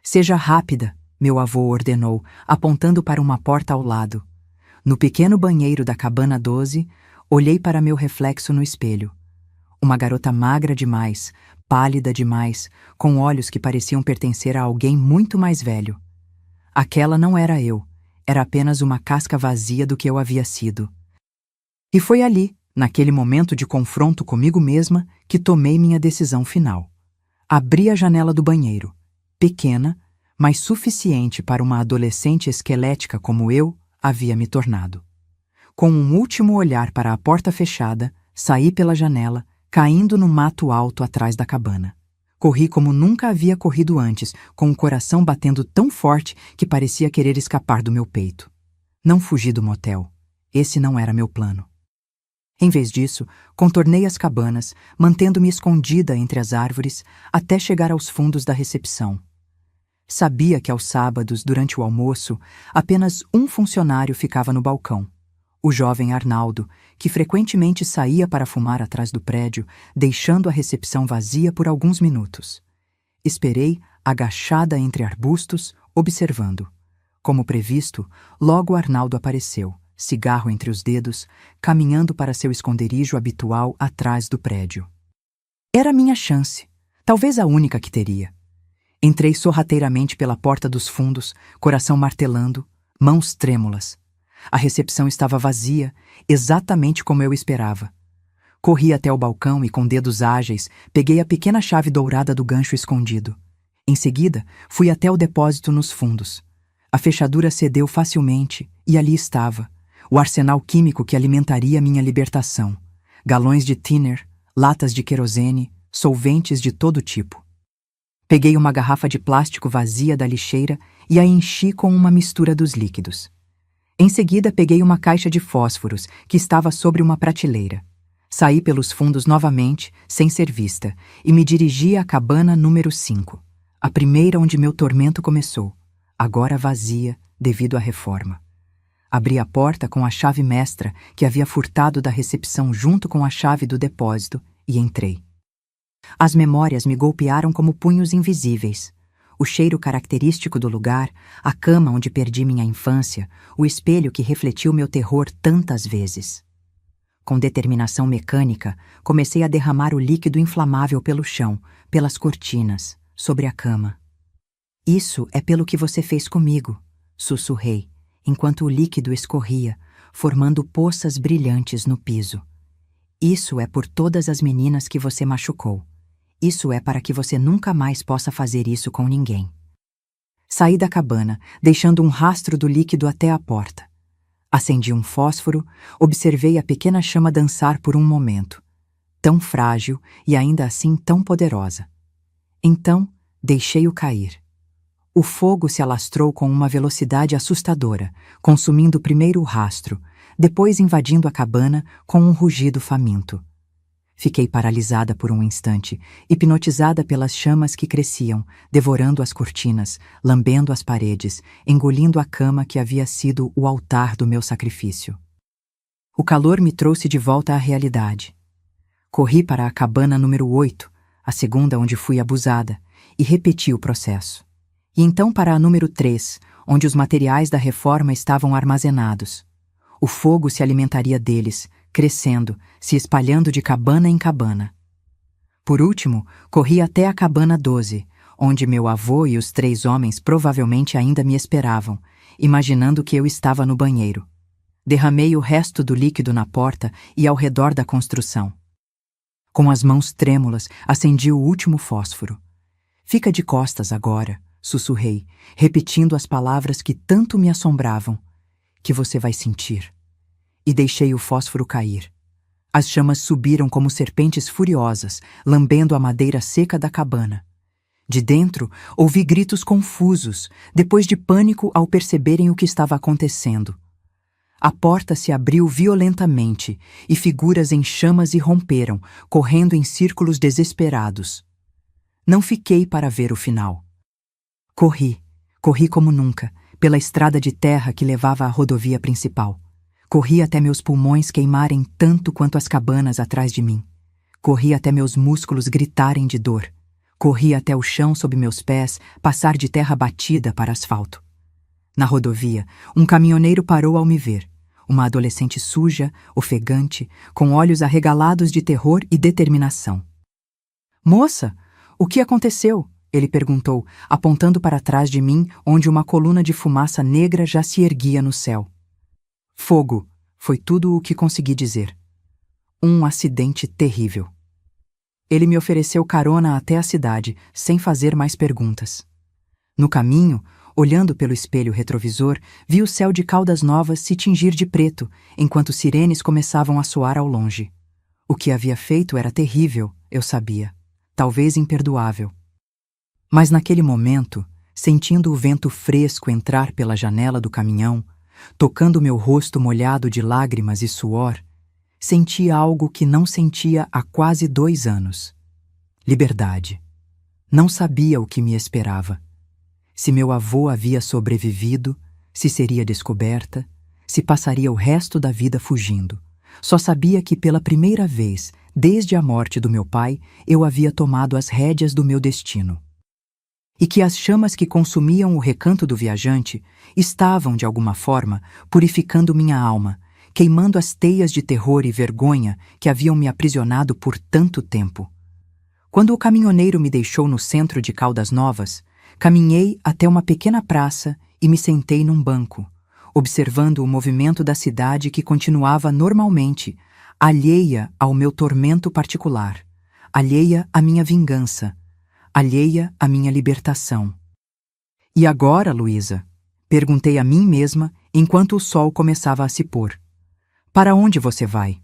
"Seja rápida", meu avô ordenou, apontando para uma porta ao lado. No pequeno banheiro da cabana 12, olhei para meu reflexo no espelho. Uma garota magra demais, pálida demais, com olhos que pareciam pertencer a alguém muito mais velho. Aquela não era eu, era apenas uma casca vazia do que eu havia sido. E foi ali, naquele momento de confronto comigo mesma, que tomei minha decisão final. Abri a janela do banheiro, pequena, mas suficiente para uma adolescente esquelética como eu havia me tornado. Com um último olhar para a porta fechada, saí pela janela, caindo no mato alto atrás da cabana. Corri como nunca havia corrido antes, com o coração batendo tão forte que parecia querer escapar do meu peito. Não fugi do motel. Esse não era meu plano. Em vez disso, contornei as cabanas, mantendo-me escondida entre as árvores, até chegar aos fundos da recepção. Sabia que aos sábados, durante o almoço, apenas um funcionário ficava no balcão. O jovem Arnaldo, que frequentemente saía para fumar atrás do prédio, deixando a recepção vazia por alguns minutos. Esperei, agachada entre arbustos, observando. Como previsto, logo Arnaldo apareceu, cigarro entre os dedos, caminhando para seu esconderijo habitual atrás do prédio. Era minha chance, talvez a única que teria. Entrei sorrateiramente pela porta dos fundos, coração martelando, mãos trêmulas. A recepção estava vazia, exatamente como eu esperava. Corri até o balcão e, com dedos ágeis, peguei a pequena chave dourada do gancho escondido. Em seguida, fui até o depósito nos fundos. A fechadura cedeu facilmente e ali estava, o arsenal químico que alimentaria minha libertação. Galões de thinner, latas de querosene, solventes de todo tipo. Peguei uma garrafa de plástico vazia da lixeira e a enchi com uma mistura dos líquidos. Em seguida, peguei uma caixa de fósforos que estava sobre uma prateleira. Saí pelos fundos novamente, sem ser vista, e me dirigi à cabana número 5, a primeira onde meu tormento começou, agora vazia devido à reforma. Abri a porta com a chave mestra que havia furtado da recepção junto com a chave do depósito e entrei. As memórias me golpearam como punhos invisíveis. O cheiro característico do lugar, a cama onde perdi minha infância, o espelho que refletiu meu terror tantas vezes. Com determinação mecânica, comecei a derramar o líquido inflamável pelo chão, pelas cortinas, sobre a cama. Isso é pelo que você fez comigo, sussurrei, enquanto o líquido escorria, formando poças brilhantes no piso. Isso é por todas as meninas que você machucou. Isso é para que você nunca mais possa fazer isso com ninguém. Saí da cabana, deixando um rastro do líquido até a porta. Acendi um fósforo, observei a pequena chama dançar por um momento. Tão frágil e ainda assim tão poderosa. Então, deixei-o cair. O fogo se alastrou com uma velocidade assustadora, consumindo primeiro o rastro, depois invadindo a cabana com um rugido faminto. Fiquei paralisada por um instante, hipnotizada pelas chamas que cresciam, devorando as cortinas, lambendo as paredes, engolindo a cama que havia sido o altar do meu sacrifício. O calor me trouxe de volta à realidade. Corri para a cabana número 8, a segunda onde fui abusada, e repeti o processo. E então para a número 3, onde os materiais da reforma estavam armazenados. O fogo se alimentaria deles, crescendo, se espalhando de cabana em cabana. Por último, corri até a cabana 12, onde meu avô e os 3 homens provavelmente ainda me esperavam, imaginando que eu estava no banheiro. Derramei o resto do líquido na porta e ao redor da construção. Com as mãos trêmulas, acendi o último fósforo. Fica de costas agora, sussurrei, repetindo as palavras que tanto me assombravam, que você vai sentir. E deixei o fósforo cair. As chamas subiram como serpentes furiosas, lambendo a madeira seca da cabana. De dentro, ouvi gritos confusos, depois de pânico ao perceberem o que estava acontecendo. A porta se abriu violentamente e figuras em chamas irromperam, correndo em círculos desesperados. Não fiquei para ver o final. Corri como nunca, pela estrada de terra que levava à rodovia principal. Corri até meus pulmões queimarem tanto quanto as cabanas atrás de mim. Corri até meus músculos gritarem de dor. Corri até o chão sob meus pés passar de terra batida para asfalto. Na rodovia, um caminhoneiro parou ao me ver. Uma adolescente suja, ofegante, com olhos arregalados de terror e determinação. "Moça, o que aconteceu?" ele perguntou, apontando para trás de mim, onde uma coluna de fumaça negra já se erguia no céu. "Fogo", foi tudo o que consegui dizer. Um acidente terrível. Ele me ofereceu carona até a cidade, sem fazer mais perguntas. No caminho, olhando pelo espelho retrovisor, vi o céu de Caldas Novas se tingir de preto, enquanto sirenes começavam a soar ao longe. O que havia feito era terrível, eu sabia. Talvez imperdoável. Mas naquele momento, sentindo o vento fresco entrar pela janela do caminhão, tocando meu rosto molhado de lágrimas e suor, senti algo que não sentia há quase 2 anos. Liberdade. Não sabia o que me esperava. Se meu avô havia sobrevivido, se seria descoberta, se passaria o resto da vida fugindo. Só sabia que pela primeira vez, desde a morte do meu pai, eu havia tomado as rédeas do meu destino. E que as chamas que consumiam o recanto do viajante estavam, de alguma forma, purificando minha alma, queimando as teias de terror e vergonha que haviam me aprisionado por tanto tempo. Quando o caminhoneiro me deixou no centro de Caldas Novas, caminhei até uma pequena praça e me sentei num banco, observando o movimento da cidade que continuava normalmente, alheia ao meu tormento particular, alheia à minha vingança, alheia à minha libertação. E agora, Luísa? Perguntei a mim mesma enquanto o sol começava a se pôr. Para onde você vai?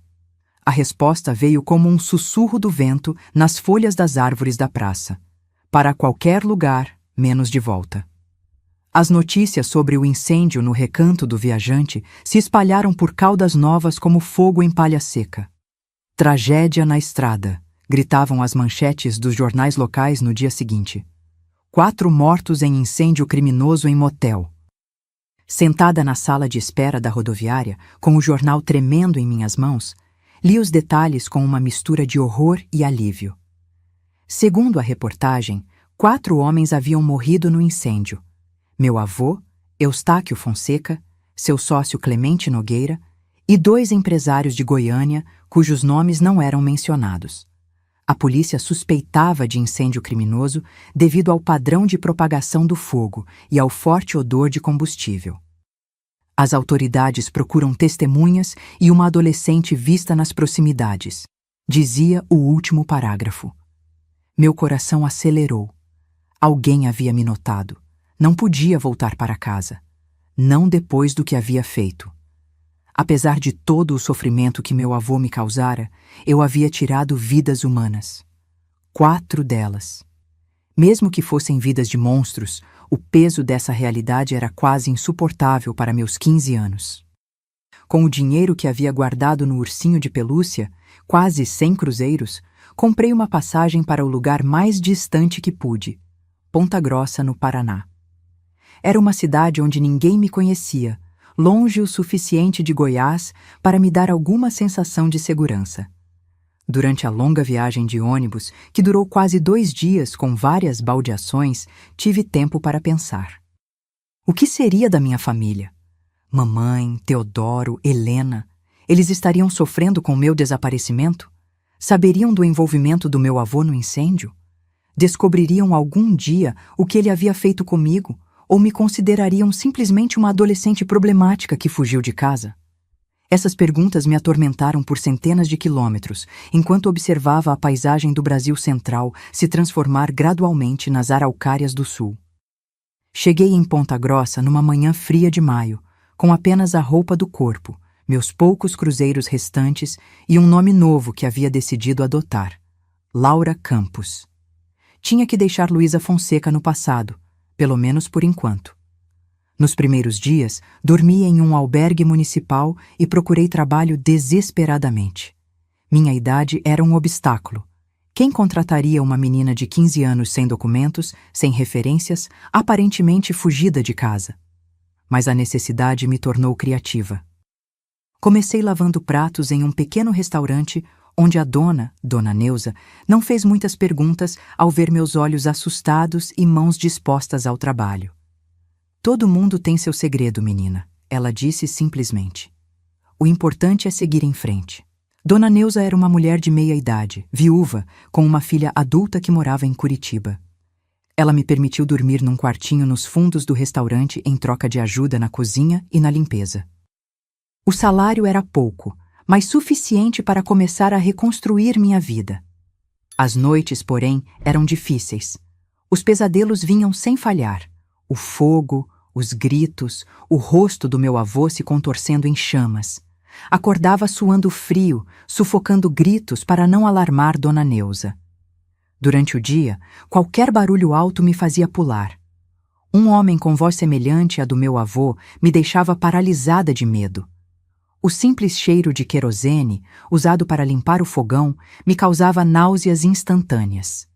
A resposta veio como um sussurro do vento nas folhas das árvores da praça. Para qualquer lugar, menos de volta. As notícias sobre o incêndio no recanto do viajante se espalharam por Caldas Novas como fogo em palha seca. Tragédia na estrada, gritavam as manchetes dos jornais locais no dia seguinte. 4 mortos em incêndio criminoso em motel. Sentada na sala de espera da rodoviária, com o jornal tremendo em minhas mãos, li os detalhes com uma mistura de horror e alívio. Segundo a reportagem, 4 homens haviam morrido no incêndio. Meu avô, Eustáquio Fonseca, seu sócio Clemente Nogueira e 2 empresários de Goiânia cujos nomes não eram mencionados. A polícia suspeitava de incêndio criminoso devido ao padrão de propagação do fogo e ao forte odor de combustível. As autoridades procuram testemunhas e uma adolescente vista nas proximidades, dizia o último parágrafo. Meu coração acelerou. Alguém havia me notado. Não podia voltar para casa. Não depois do que havia feito. Apesar de todo o sofrimento que meu avô me causara, eu havia tirado vidas humanas. 4 delas. Mesmo que fossem vidas de monstros, o peso dessa realidade era quase insuportável para meus 15 anos. Com o dinheiro que havia guardado no ursinho de pelúcia, quase 100 cruzeiros, comprei uma passagem para o lugar mais distante que pude, Ponta Grossa, no Paraná. Era uma cidade onde ninguém me conhecia, longe o suficiente de Goiás para me dar alguma sensação de segurança. Durante a longa viagem de ônibus, que durou quase 2 dias com várias baldeações, tive tempo para pensar. O que seria da minha família? Mamãe, Teodoro, Helena, eles estariam sofrendo com meu desaparecimento? Saberiam do envolvimento do meu avô no incêndio? Descobririam algum dia o que ele havia feito comigo? Ou me considerariam simplesmente uma adolescente problemática que fugiu de casa? Essas perguntas me atormentaram por centenas de quilômetros, enquanto observava a paisagem do Brasil Central se transformar gradualmente nas araucárias do sul. Cheguei em Ponta Grossa numa manhã fria de maio, com apenas a roupa do corpo, meus poucos cruzeiros restantes e um nome novo que havia decidido adotar: Laura Campos. Tinha que deixar Luísa Fonseca no passado, pelo menos por enquanto. Nos primeiros dias, dormi em um albergue municipal e procurei trabalho desesperadamente. Minha idade era um obstáculo. Quem contrataria uma menina de 15 anos sem documentos, sem referências, aparentemente fugida de casa? Mas a necessidade me tornou criativa. Comecei lavando pratos em um pequeno restaurante onde a Dona Neuza, não fez muitas perguntas ao ver meus olhos assustados e mãos dispostas ao trabalho. Todo mundo tem seu segredo, menina, ela disse simplesmente. O importante é seguir em frente. Dona Neuza era uma mulher de meia idade, viúva, com uma filha adulta que morava em Curitiba. Ela me permitiu dormir num quartinho nos fundos do restaurante em troca de ajuda na cozinha e na limpeza. O salário era pouco, mas suficiente para começar a reconstruir minha vida. As noites, porém, eram difíceis. Os pesadelos vinham sem falhar. O fogo, os gritos, o rosto do meu avô se contorcendo em chamas. Acordava suando frio, sufocando gritos para não alarmar Dona Neuza. Durante o dia, qualquer barulho alto me fazia pular. Um homem com voz semelhante à do meu avô me deixava paralisada de medo. O simples cheiro de querosene, usado para limpar o fogão, me causava náuseas instantâneas.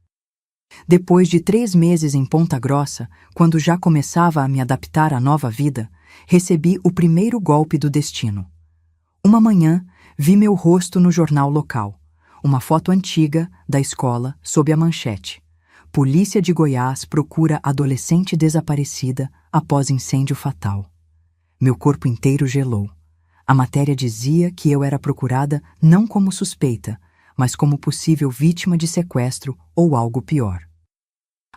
Depois de 3 meses em Ponta Grossa, quando já começava a me adaptar à nova vida, recebi o primeiro golpe do destino. Uma manhã, vi meu rosto no jornal local, uma foto antiga da escola sob a manchete: Polícia de Goiás procura adolescente desaparecida após incêndio fatal. Meu corpo inteiro gelou. A matéria dizia que eu era procurada não como suspeita, mas como possível vítima de sequestro ou algo pior.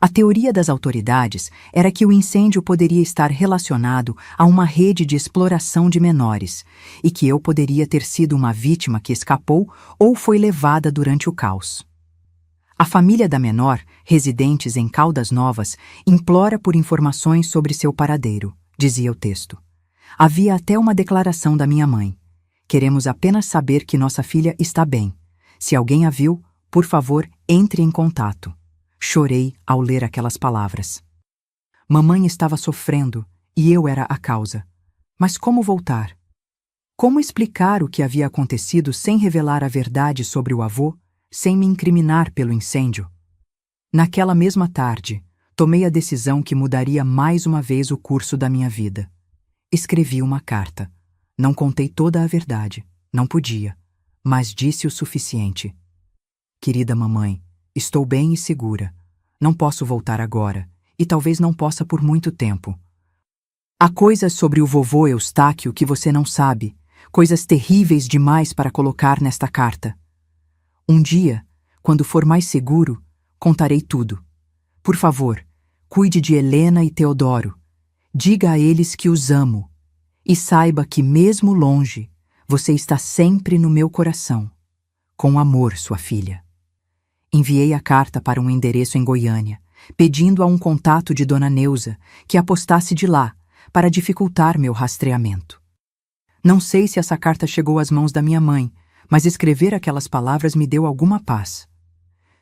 A teoria das autoridades era que o incêndio poderia estar relacionado a uma rede de exploração de menores e que eu poderia ter sido uma vítima que escapou ou foi levada durante o caos. A família da menor, residentes em Caldas Novas, implora por informações sobre seu paradeiro, dizia o texto. Havia até uma declaração da minha mãe. Queremos apenas saber que nossa filha está bem. Se alguém a viu, por favor, entre em contato. Chorei ao ler aquelas palavras. Mamãe estava sofrendo e eu era a causa. Mas como voltar? Como explicar o que havia acontecido sem revelar a verdade sobre o avô, sem me incriminar pelo incêndio? Naquela mesma tarde, tomei a decisão que mudaria mais uma vez o curso da minha vida. Escrevi uma carta. Não contei toda a verdade, não podia, mas disse o suficiente. Querida mamãe, estou bem e segura. Não posso voltar agora, e talvez não possa por muito tempo. Há coisas sobre o vovô Eustáquio que você não sabe, coisas terríveis demais para colocar nesta carta. Um dia, quando for mais seguro, contarei tudo. Por favor, cuide de Helena e Teodoro. Diga a eles que os amo. E saiba que, mesmo longe, você está sempre no meu coração. Com amor, sua filha. Enviei a carta para um endereço em Goiânia, pedindo a um contato de Dona Neuza que apostasse de lá, para dificultar meu rastreamento. Não sei se essa carta chegou às mãos da minha mãe, mas escrever aquelas palavras me deu alguma paz.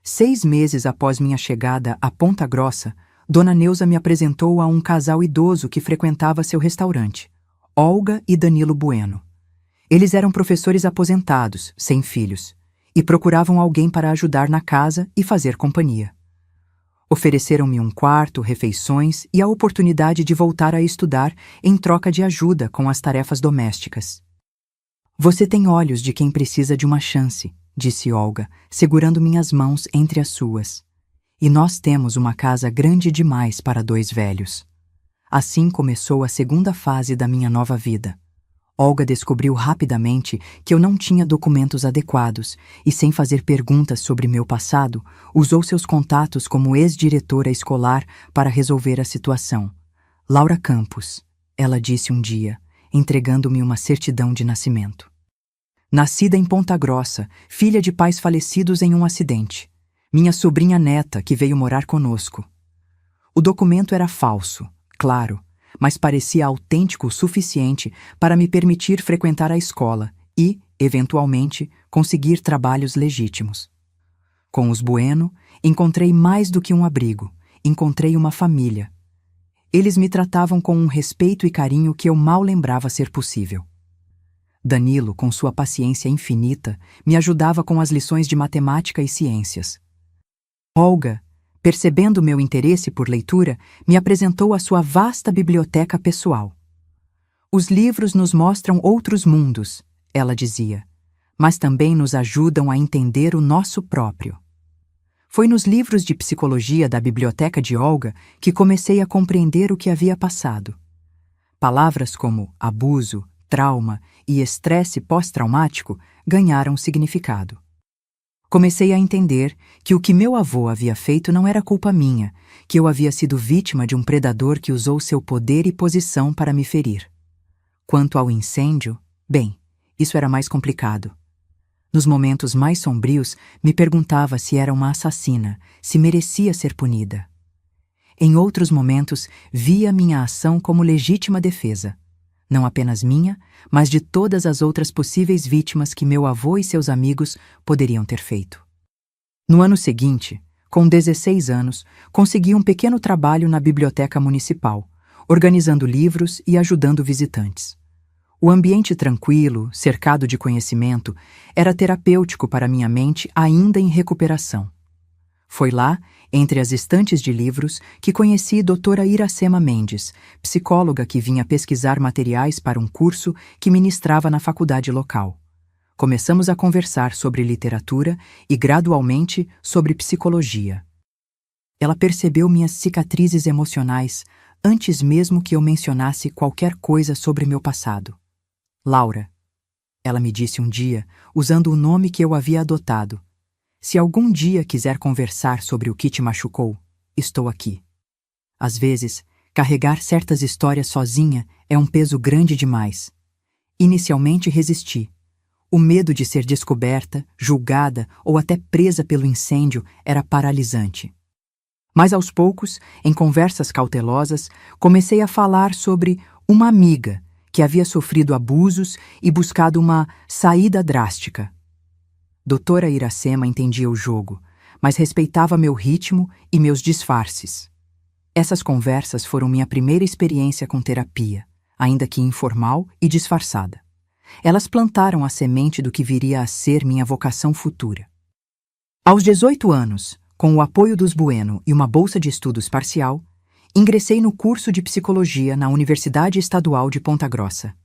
6 meses após minha chegada a Ponta Grossa, Dona Neuza me apresentou a um casal idoso que frequentava seu restaurante, Olga e Danilo Bueno. Eles eram professores aposentados, sem filhos, e procuravam alguém para ajudar na casa e fazer companhia. Ofereceram-me um quarto, refeições e a oportunidade de voltar a estudar em troca de ajuda com as tarefas domésticas. Você tem olhos de quem precisa de uma chance, disse Olga, segurando minhas mãos entre as suas. E nós temos uma casa grande demais para 2 velhos. Assim começou a segunda fase da minha nova vida. Olga descobriu rapidamente que eu não tinha documentos adequados e, sem fazer perguntas sobre meu passado, usou seus contatos como ex-diretora escolar para resolver a situação. Laura Campos, ela disse um dia, entregando-me uma certidão de nascimento. Nascida em Ponta Grossa, filha de pais falecidos em um acidente. Minha sobrinha neta, que veio morar conosco. O documento era falso, claro, mas parecia autêntico o suficiente para me permitir frequentar a escola e, eventualmente, conseguir trabalhos legítimos. Com os Bueno, encontrei mais do que um abrigo, encontrei uma família. Eles me tratavam com um respeito e carinho que eu mal lembrava ser possível. Danilo, com sua paciência infinita, me ajudava com as lições de matemática e ciências. Olga, percebendo meu interesse por leitura, me apresentou a sua vasta biblioteca pessoal. Os livros nos mostram outros mundos, ela dizia, mas também nos ajudam a entender o nosso próprio. Foi nos livros de psicologia da biblioteca de Olga que comecei a compreender o que havia passado. Palavras como abuso, trauma e estresse pós-traumático ganharam significado. Comecei a entender que o que meu avô havia feito não era culpa minha, que eu havia sido vítima de um predador que usou seu poder e posição para me ferir. Quanto ao incêndio, bem, isso era mais complicado. Nos momentos mais sombrios, me perguntava se era uma assassina, se merecia ser punida. Em outros momentos, via minha ação como legítima defesa. Não apenas minha, mas de todas as outras possíveis vítimas que meu avô e seus amigos poderiam ter feito. No ano seguinte, com 16 anos, consegui um pequeno trabalho na biblioteca municipal, organizando livros e ajudando visitantes. O ambiente tranquilo, cercado de conhecimento, era terapêutico para minha mente ainda em recuperação. Foi lá, entre as estantes de livros, que conheci Dra. Iracema Mendes, psicóloga que vinha pesquisar materiais para um curso que ministrava na faculdade local. Começamos a conversar sobre literatura e, gradualmente, sobre psicologia. Ela percebeu minhas cicatrizes emocionais antes mesmo que eu mencionasse qualquer coisa sobre meu passado. Laura, ela me disse um dia, usando o nome que eu havia adotado. Se algum dia quiser conversar sobre o que te machucou, estou aqui. Às vezes, carregar certas histórias sozinha é um peso grande demais. Inicialmente resisti. O medo de ser descoberta, julgada ou até presa pelo incêndio era paralisante. Mas aos poucos, em conversas cautelosas, comecei a falar sobre uma amiga que havia sofrido abusos e buscado uma saída drástica. Dra. Iracema entendia o jogo, mas respeitava meu ritmo e meus disfarces. Essas conversas foram minha primeira experiência com terapia, ainda que informal e disfarçada. Elas plantaram a semente do que viria a ser minha vocação futura. Aos 18 anos, com o apoio dos Bueno e uma bolsa de estudos parcial, ingressei no curso de psicologia na Universidade Estadual de Ponta Grossa.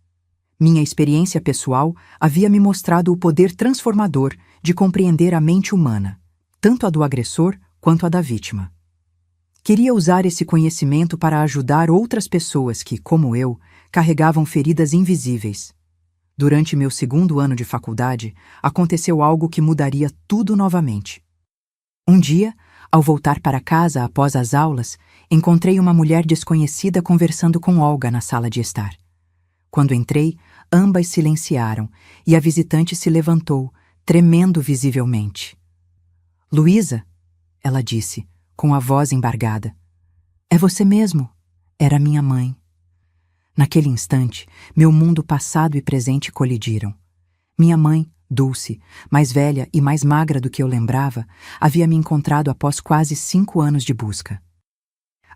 Minha experiência pessoal havia me mostrado o poder transformador de compreender a mente humana, tanto a do agressor quanto a da vítima. Queria usar esse conhecimento para ajudar outras pessoas que, como eu, carregavam feridas invisíveis. Durante meu segundo ano de faculdade, aconteceu algo que mudaria tudo novamente. Um dia, ao voltar para casa após as aulas, encontrei uma mulher desconhecida conversando com Olga na sala de estar. Quando entrei, ambas silenciaram e a visitante se levantou, tremendo visivelmente. "Luísa", ela disse, com a voz embargada. "É você mesmo. Era minha mãe." Naquele instante, meu mundo passado e presente colidiram. Minha mãe, Dulce, mais velha e mais magra do que eu lembrava, havia me encontrado após quase 5 anos de busca.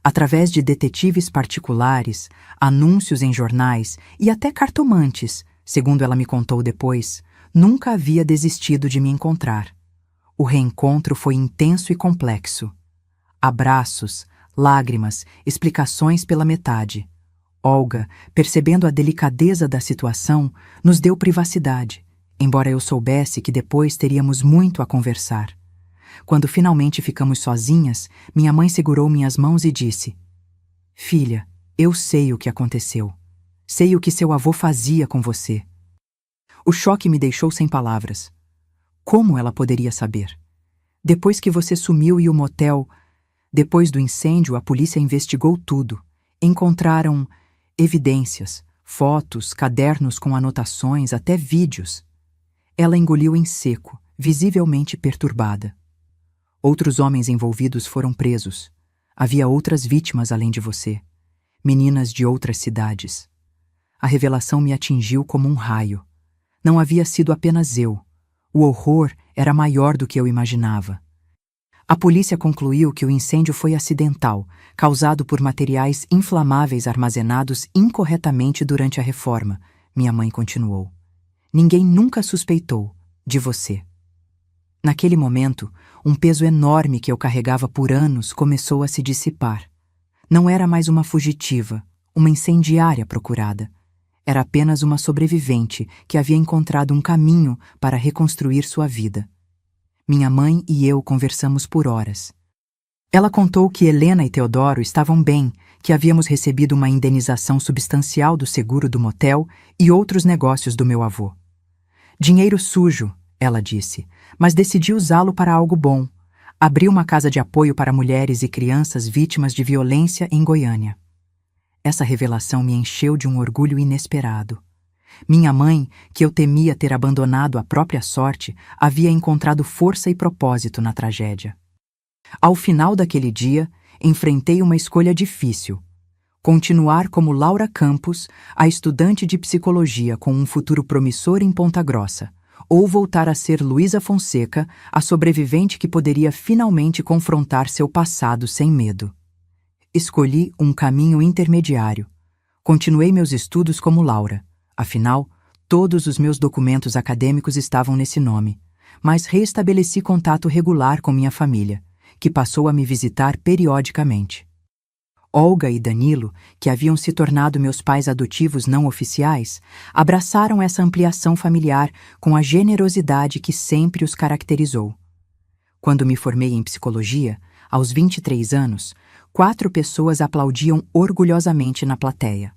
Através de detetives particulares, anúncios em jornais e até cartomantes, segundo ela me contou depois, nunca havia desistido de me encontrar. O reencontro foi intenso e complexo. Abraços, lágrimas, explicações pela metade. Olga, percebendo a delicadeza da situação, nos deu privacidade, embora eu soubesse que depois teríamos muito a conversar. Quando finalmente ficamos sozinhas, minha mãe segurou minhas mãos e disse: "Filha, eu sei o que aconteceu. Sei o que seu avô fazia com você." O choque me deixou sem palavras. Como ela poderia saber? Depois que você sumiu e o motel... Depois do incêndio, a polícia investigou tudo. Encontraram evidências, fotos, cadernos com anotações, até vídeos. Ela engoliu em seco, visivelmente perturbada. Outros homens envolvidos foram presos. Havia outras vítimas além de você. Meninas de outras cidades. A revelação me atingiu como um raio. Não havia sido apenas eu. O horror era maior do que eu imaginava. A polícia concluiu que o incêndio foi acidental, causado por materiais inflamáveis armazenados incorretamente durante a reforma, minha mãe continuou. Ninguém nunca suspeitou de você. Naquele momento, um peso enorme que eu carregava por anos começou a se dissipar. Não era mais uma fugitiva, uma incendiária procurada. Era apenas uma sobrevivente que havia encontrado um caminho para reconstruir sua vida. Minha mãe e eu conversamos por horas. Ela contou que Helena e Teodoro estavam bem, que havíamos recebido uma indenização substancial do seguro do motel e outros negócios do meu avô. "Dinheiro sujo", ela disse, mas decidi usá-lo para algo bom. Abri uma casa de apoio para mulheres e crianças vítimas de violência em Goiânia. Essa revelação me encheu de um orgulho inesperado. Minha mãe, que eu temia ter abandonado à própria sorte, havia encontrado força e propósito na tragédia. Ao final daquele dia, enfrentei uma escolha difícil: continuar como Laura Campos, a estudante de psicologia com um futuro promissor em Ponta Grossa, ou voltar a ser Luísa Fonseca, a sobrevivente que poderia finalmente confrontar seu passado sem medo. Escolhi um caminho intermediário. Continuei meus estudos como Laura. Afinal, todos os meus documentos acadêmicos estavam nesse nome, mas reestabeleci contato regular com minha família, que passou a me visitar periodicamente. Olga e Danilo, que haviam se tornado meus pais adotivos não oficiais, abraçaram essa ampliação familiar com a generosidade que sempre os caracterizou. Quando me formei em psicologia, aos 23 anos, 4 pessoas aplaudiam orgulhosamente na plateia: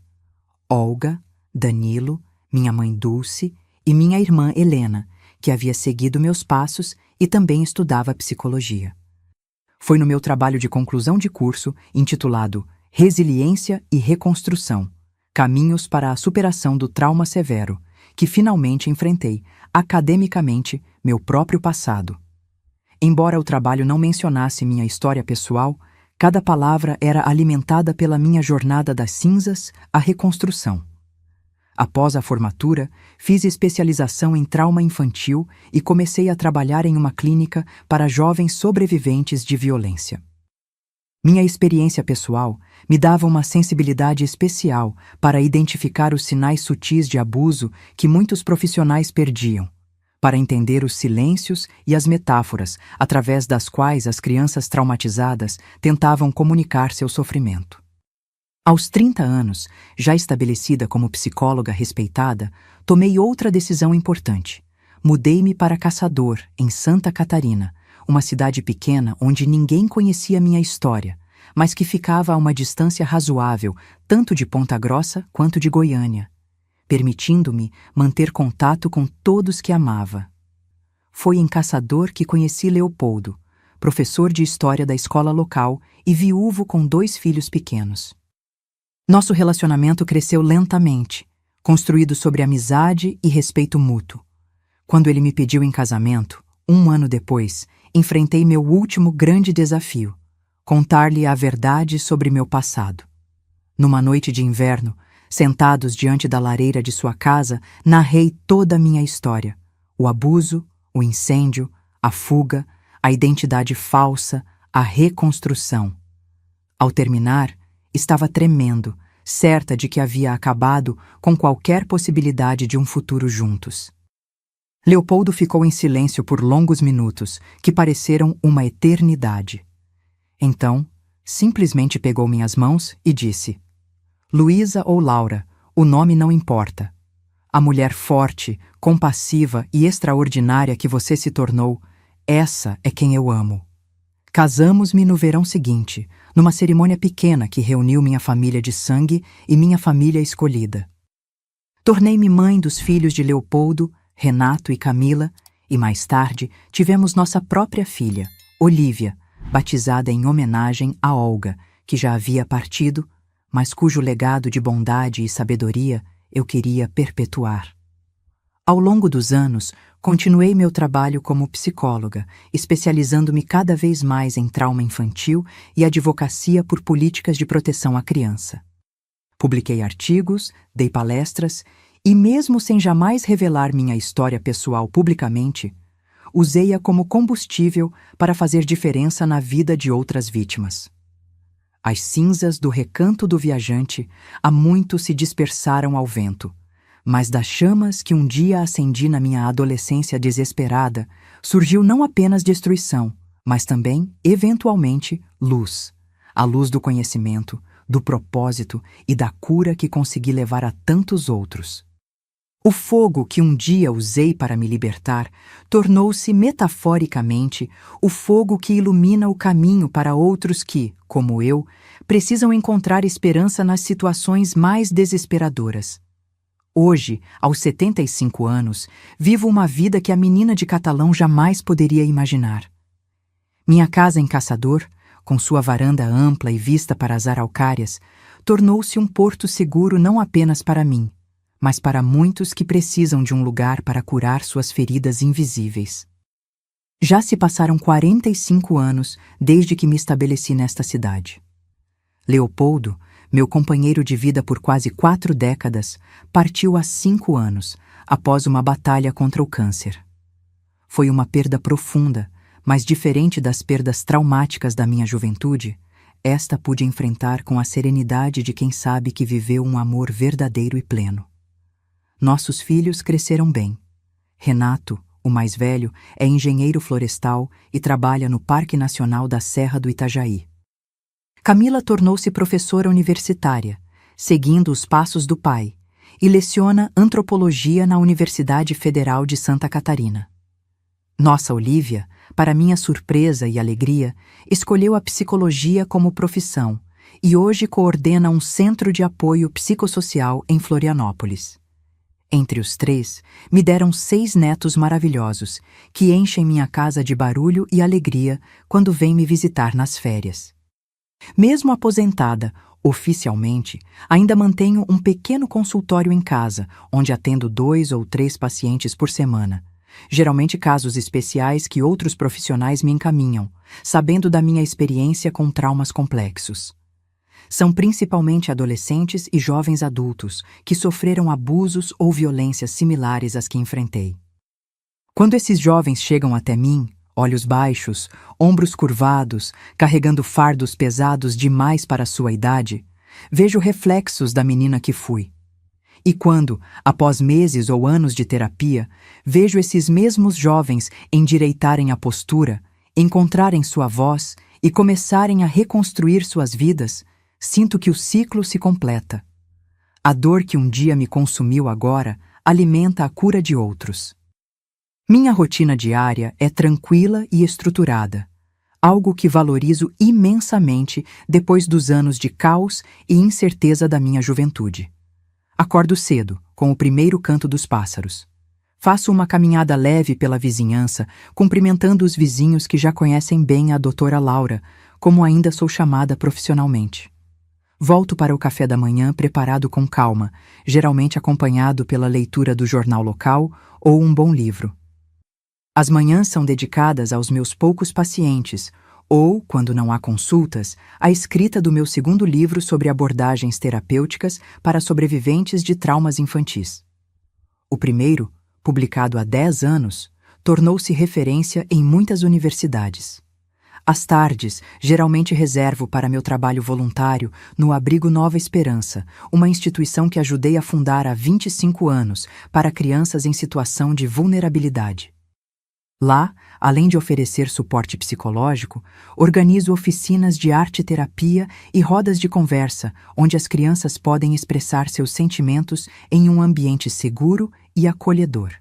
Olga, Danilo, minha mãe Dulce e minha irmã Helena, que havia seguido meus passos e também estudava psicologia. Foi no meu trabalho de conclusão de curso, intitulado Resiliência e Reconstrução: Caminhos para a Superação do Trauma Severo, que finalmente enfrentei, academicamente, meu próprio passado. Embora o trabalho não mencionasse minha história pessoal, cada palavra era alimentada pela minha jornada das cinzas à reconstrução. Após a formatura, fiz especialização em trauma infantil e comecei a trabalhar em uma clínica para jovens sobreviventes de violência. Minha experiência pessoal me dava uma sensibilidade especial para identificar os sinais sutis de abuso que muitos profissionais perdiam, para entender os silêncios e as metáforas através das quais as crianças traumatizadas tentavam comunicar seu sofrimento. Aos 30 anos, já estabelecida como psicóloga respeitada, tomei outra decisão importante. Mudei-me para Caçador, em Santa Catarina, uma cidade pequena onde ninguém conhecia minha história, mas que ficava a uma distância razoável tanto de Ponta Grossa quanto de Goiânia, permitindo-me manter contato com todos que amava. Foi em Caçador que conheci Leopoldo, professor de história da escola local e viúvo com 2 filhos pequenos. Nosso relacionamento cresceu lentamente, construído sobre amizade e respeito mútuo. Quando ele me pediu em casamento, 1 ano depois, enfrentei meu último grande desafio: contar-lhe a verdade sobre meu passado. Numa noite de inverno, sentados diante da lareira de sua casa, narrei toda a minha história: o abuso, o incêndio, a fuga, a identidade falsa, a reconstrução. Ao terminar, estava tremendo, certa de que havia acabado com qualquer possibilidade de um futuro juntos. Leopoldo ficou em silêncio por longos minutos, que pareceram uma eternidade. Então, simplesmente pegou minhas mãos e disse: Luísa ou Laura, o nome não importa. A mulher forte, compassiva e extraordinária que você se tornou, essa é quem eu amo. Casamos-me no verão seguinte, numa cerimônia pequena que reuniu minha família de sangue e minha família escolhida. Tornei-me mãe dos filhos de Leopoldo, Renato e Camila, e mais tarde tivemos nossa própria filha, Olívia, batizada em homenagem a Olga, que já havia partido, mas cujo legado de bondade e sabedoria eu queria perpetuar. Ao longo dos anos, continuei meu trabalho como psicóloga, especializando-me cada vez mais em trauma infantil e advocacia por políticas de proteção à criança. Publiquei artigos, dei palestras e, mesmo sem jamais revelar minha história pessoal publicamente, usei-a como combustível para fazer diferença na vida de outras vítimas. As cinzas do recanto do viajante há muito se dispersaram ao vento, mas das chamas que um dia acendi na minha adolescência desesperada, surgiu não apenas destruição, mas também, eventualmente, luz. A luz do conhecimento, do propósito e da cura que consegui levar a tantos outros. O fogo que um dia usei para me libertar tornou-se, metaforicamente, o fogo que ilumina o caminho para outros que, como eu, precisam encontrar esperança nas situações mais desesperadoras. Hoje, aos 75 anos, vivo uma vida que a menina de Catalão jamais poderia imaginar. Minha casa em Caçador, com sua varanda ampla e vista para as araucárias, tornou-se um porto seguro não apenas para mim, mas para muitos que precisam de um lugar para curar suas feridas invisíveis. Já se passaram 45 anos desde que me estabeleci nesta cidade. Leopoldo, meu companheiro de vida por quase 4 décadas, partiu há 5 anos, após uma batalha contra o câncer. Foi uma perda profunda, mas diferente das perdas traumáticas da minha juventude, esta pude enfrentar com a serenidade de quem sabe que viveu um amor verdadeiro e pleno. Nossos filhos cresceram bem. Renato, o mais velho, é engenheiro florestal e trabalha no Parque Nacional da Serra do Itajaí. Camila tornou-se professora universitária, seguindo os passos do pai, e leciona antropologia na Universidade Federal de Santa Catarina. Nossa Olívia, para minha surpresa e alegria, escolheu a psicologia como profissão e hoje coordena um centro de apoio psicossocial em Florianópolis. Entre os 3, me deram 6 netos maravilhosos, que enchem minha casa de barulho e alegria quando vêm me visitar nas férias. Mesmo aposentada, oficialmente, ainda mantenho um pequeno consultório em casa, onde atendo 2 ou 3 pacientes por semana. Geralmente casos especiais que outros profissionais me encaminham, sabendo da minha experiência com traumas complexos. São principalmente adolescentes e jovens adultos que sofreram abusos ou violências similares às que enfrentei. Quando esses jovens chegam até mim, olhos baixos, ombros curvados, carregando fardos pesados demais para sua idade, vejo reflexos da menina que fui. E quando, após meses ou anos de terapia, vejo esses mesmos jovens endireitarem a postura, encontrarem sua voz e começarem a reconstruir suas vidas, sinto que o ciclo se completa. A dor que um dia me consumiu agora alimenta a cura de outros. Minha rotina diária é tranquila e estruturada, algo que valorizo imensamente depois dos anos de caos e incerteza da minha juventude. Acordo cedo, com o primeiro canto dos pássaros. Faço uma caminhada leve pela vizinhança, cumprimentando os vizinhos que já conhecem bem a doutora Laura, como ainda sou chamada profissionalmente. Volto para o café da manhã preparado com calma, geralmente acompanhado pela leitura do jornal local ou um bom livro. As manhãs são dedicadas aos meus poucos pacientes, ou, quando não há consultas, à escrita do meu segundo livro sobre abordagens terapêuticas para sobreviventes de traumas infantis. O primeiro, publicado há 10 anos, tornou-se referência em muitas universidades. Às tardes, geralmente reservo para meu trabalho voluntário no Abrigo Nova Esperança, uma instituição que ajudei a fundar há 25 anos para crianças em situação de vulnerabilidade. Lá, além de oferecer suporte psicológico, organizo oficinas de arte-terapia e rodas de conversa, onde as crianças podem expressar seus sentimentos em um ambiente seguro e acolhedor.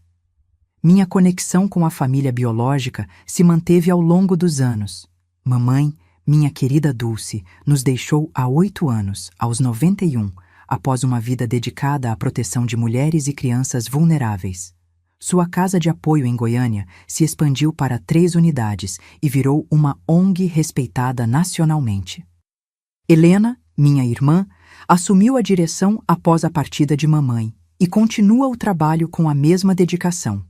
Minha conexão com a família biológica se manteve ao longo dos anos. Mamãe, minha querida Dulce, nos deixou há 8 anos, aos 91, após uma vida dedicada à proteção de mulheres e crianças vulneráveis. Sua casa de apoio em Goiânia se expandiu para 3 unidades e virou uma ONG respeitada nacionalmente. Helena, minha irmã, assumiu a direção após a partida de mamãe e continua o trabalho com a mesma dedicação.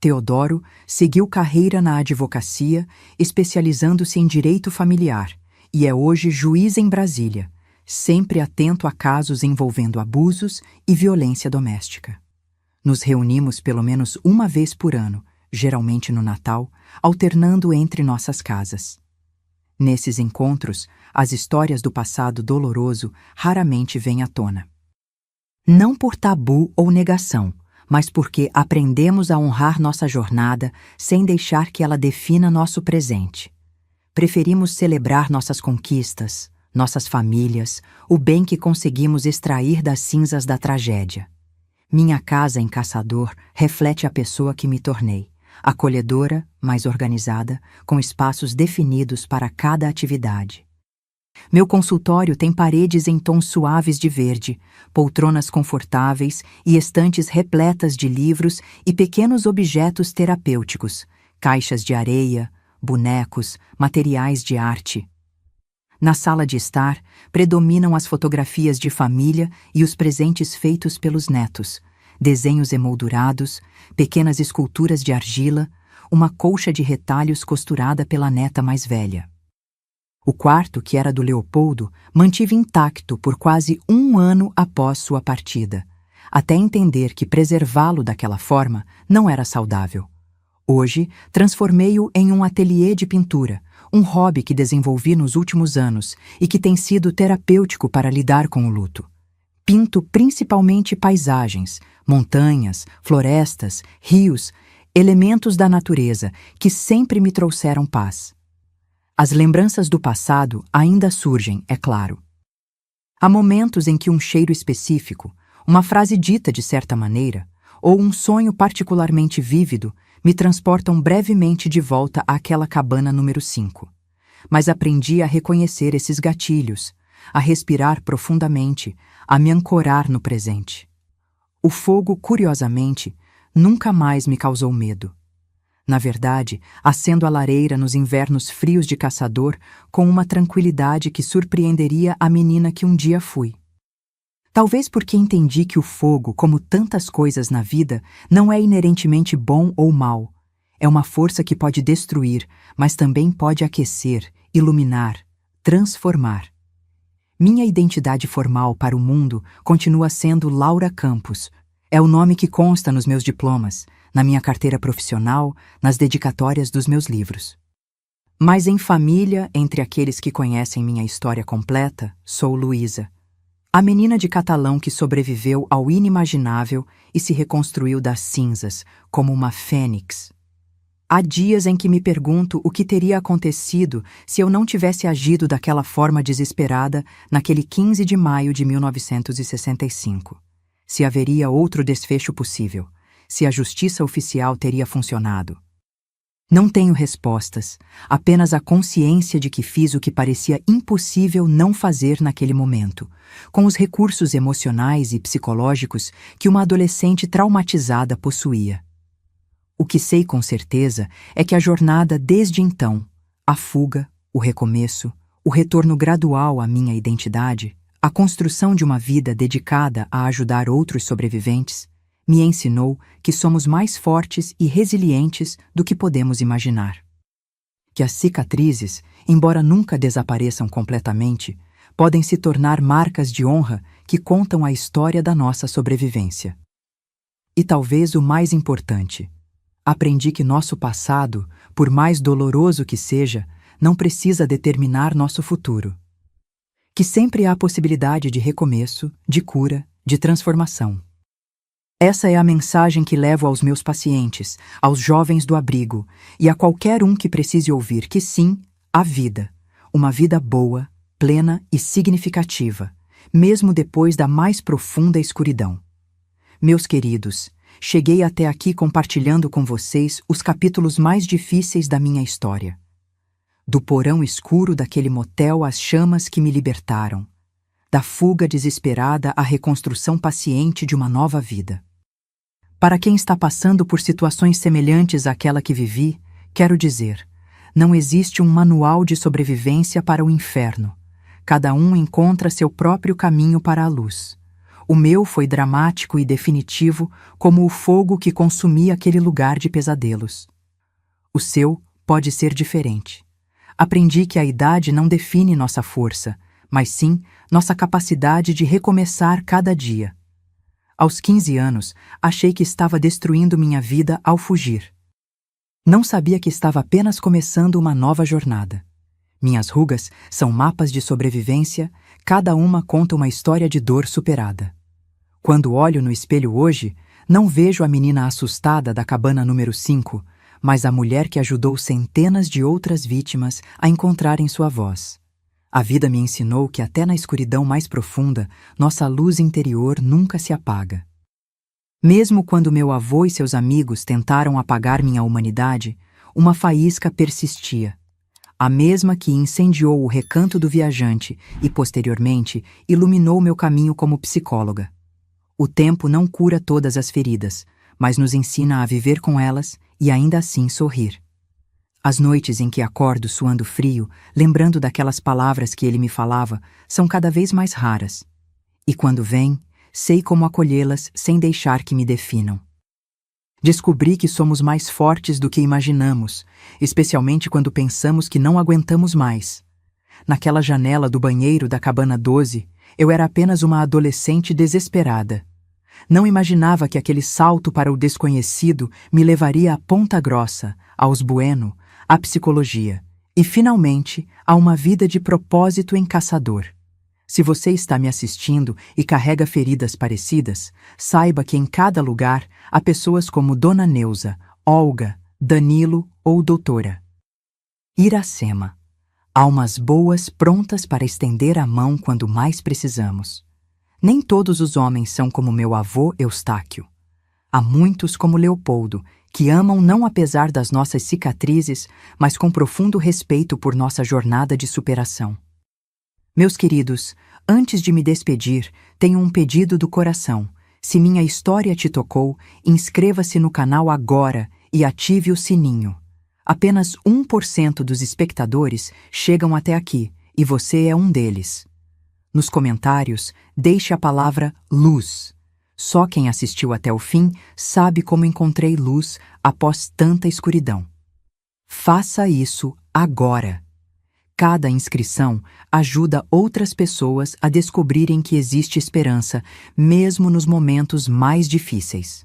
Teodoro seguiu carreira na advocacia, especializando-se em direito familiar, e é hoje juiz em Brasília, sempre atento a casos envolvendo abusos e violência doméstica. Nos reunimos pelo menos uma vez por ano, geralmente no Natal, alternando entre nossas casas. Nesses encontros, as histórias do passado doloroso raramente vêm à tona. Não por tabu ou negação, mas porque aprendemos a honrar nossa jornada sem deixar que ela defina nosso presente. Preferimos celebrar nossas conquistas, nossas famílias, o bem que conseguimos extrair das cinzas da tragédia. Minha casa em Caçador reflete a pessoa que me tornei, acolhedora, mais organizada, com espaços definidos para cada atividade. Meu consultório tem paredes em tons suaves de verde, poltronas confortáveis e estantes repletas de livros e pequenos objetos terapêuticos, caixas de areia, bonecos, materiais de arte. Na sala de estar, predominam as fotografias de família e os presentes feitos pelos netos, desenhos emoldurados, pequenas esculturas de argila, uma colcha de retalhos costurada pela neta mais velha. O quarto, que era do Leopoldo, mantive intacto por quase 1 ano após sua partida, até entender que preservá-lo daquela forma não era saudável. Hoje, transformei-o em um ateliê de pintura, um hobby que desenvolvi nos últimos anos e que tem sido terapêutico para lidar com o luto. Pinto principalmente paisagens, montanhas, florestas, rios, elementos da natureza que sempre me trouxeram paz. As lembranças do passado ainda surgem, é claro. Há momentos em que um cheiro específico, uma frase dita de certa maneira, ou um sonho particularmente vívido me transportam brevemente de volta àquela cabana número 5. Mas aprendi a reconhecer esses gatilhos, a respirar profundamente, a me ancorar no presente. O fogo, curiosamente, nunca mais me causou medo. Na verdade, acendo a lareira nos invernos frios de caçador com uma tranquilidade que surpreenderia a menina que um dia fui. Talvez porque entendi que o fogo, como tantas coisas na vida, não é inerentemente bom ou mau. É uma força que pode destruir, mas também pode aquecer, iluminar, transformar. Minha identidade formal para o mundo continua sendo Laura Campos. É o nome que consta nos meus diplomas, na minha carteira profissional, nas dedicatórias dos meus livros. Mas em família, entre aqueles que conhecem minha história completa, sou Luísa. A menina de Catalão que sobreviveu ao inimaginável e se reconstruiu das cinzas, como uma fênix. Há dias em que me pergunto o que teria acontecido se eu não tivesse agido daquela forma desesperada naquele 15 de maio de 1965. Se haveria outro desfecho possível, se a justiça oficial teria funcionado. Não tenho respostas, apenas a consciência de que fiz o que parecia impossível não fazer naquele momento, com os recursos emocionais e psicológicos que uma adolescente traumatizada possuía. O que sei com certeza é que a jornada desde então, a fuga, o recomeço, o retorno gradual à minha identidade, a construção de uma vida dedicada a ajudar outros sobreviventes, me ensinou que somos mais fortes e resilientes do que podemos imaginar. Que as cicatrizes, embora nunca desapareçam completamente, podem se tornar marcas de honra que contam a história da nossa sobrevivência. E talvez o mais importante, aprendi que nosso passado, por mais doloroso que seja, não precisa determinar nosso futuro. Que sempre há possibilidade de recomeço, de cura, de transformação. Essa é a mensagem que levo aos meus pacientes, aos jovens do abrigo e a qualquer um que precise ouvir que sim, há vida. Uma vida boa, plena e significativa, mesmo depois da mais profunda escuridão. Meus queridos, cheguei até aqui compartilhando com vocês os capítulos mais difíceis da minha história. Do porão escuro daquele motel às chamas que me libertaram. Da fuga desesperada à reconstrução paciente de uma nova vida. Para quem está passando por situações semelhantes àquela que vivi, quero dizer, não existe um manual de sobrevivência para o inferno. Cada um encontra seu próprio caminho para a luz. O meu foi dramático e definitivo como o fogo que consumia aquele lugar de pesadelos. O seu pode ser diferente. Aprendi que a idade não define nossa força, mas sim nossa capacidade de recomeçar cada dia. Aos 15 anos, achei que estava destruindo minha vida ao fugir. Não sabia que estava apenas começando uma nova jornada. Minhas rugas são mapas de sobrevivência, cada uma conta uma história de dor superada. Quando olho no espelho hoje, não vejo a menina assustada da cabana número 5, mas a mulher que ajudou centenas de outras vítimas a encontrarem sua voz. A vida me ensinou que até na escuridão mais profunda, nossa luz interior nunca se apaga. Mesmo quando meu avô e seus amigos tentaram apagar minha humanidade, uma faísca persistia. A mesma que incendiou o recanto do viajante e, posteriormente, iluminou meu caminho como psicóloga. O tempo não cura todas as feridas, mas nos ensina a viver com elas e ainda assim sorrir. As noites em que acordo suando frio, lembrando daquelas palavras que ele me falava, são cada vez mais raras. E quando vêm, sei como acolhê-las sem deixar que me definam. Descobri que somos mais fortes do que imaginamos, especialmente quando pensamos que não aguentamos mais. Naquela janela do banheiro da cabana 12, eu era apenas uma adolescente desesperada. Não imaginava que aquele salto para o desconhecido me levaria à Ponta Grossa, aos Bueno, à psicologia e, finalmente, a uma vida de propósito em Caçador. Se você está me assistindo e carrega feridas parecidas, saiba que em cada lugar há pessoas como Dona Neuza, Olga, Danilo ou Doutora. Iracema. Almas boas prontas para estender a mão quando mais precisamos. Nem todos os homens são como meu avô Eustáquio. Há muitos como Leopoldo, que amam não apesar das nossas cicatrizes, mas com profundo respeito por nossa jornada de superação. Meus queridos, antes de me despedir, tenho um pedido do coração. Se minha história te tocou, inscreva-se no canal agora e ative o sininho. Apenas 1% dos espectadores chegam até aqui, e você é um deles. Nos comentários, deixe a palavra luz. Só quem assistiu até o fim sabe como encontrei luz após tanta escuridão. Faça isso agora. Cada inscrição ajuda outras pessoas a descobrirem que existe esperança, mesmo nos momentos mais difíceis.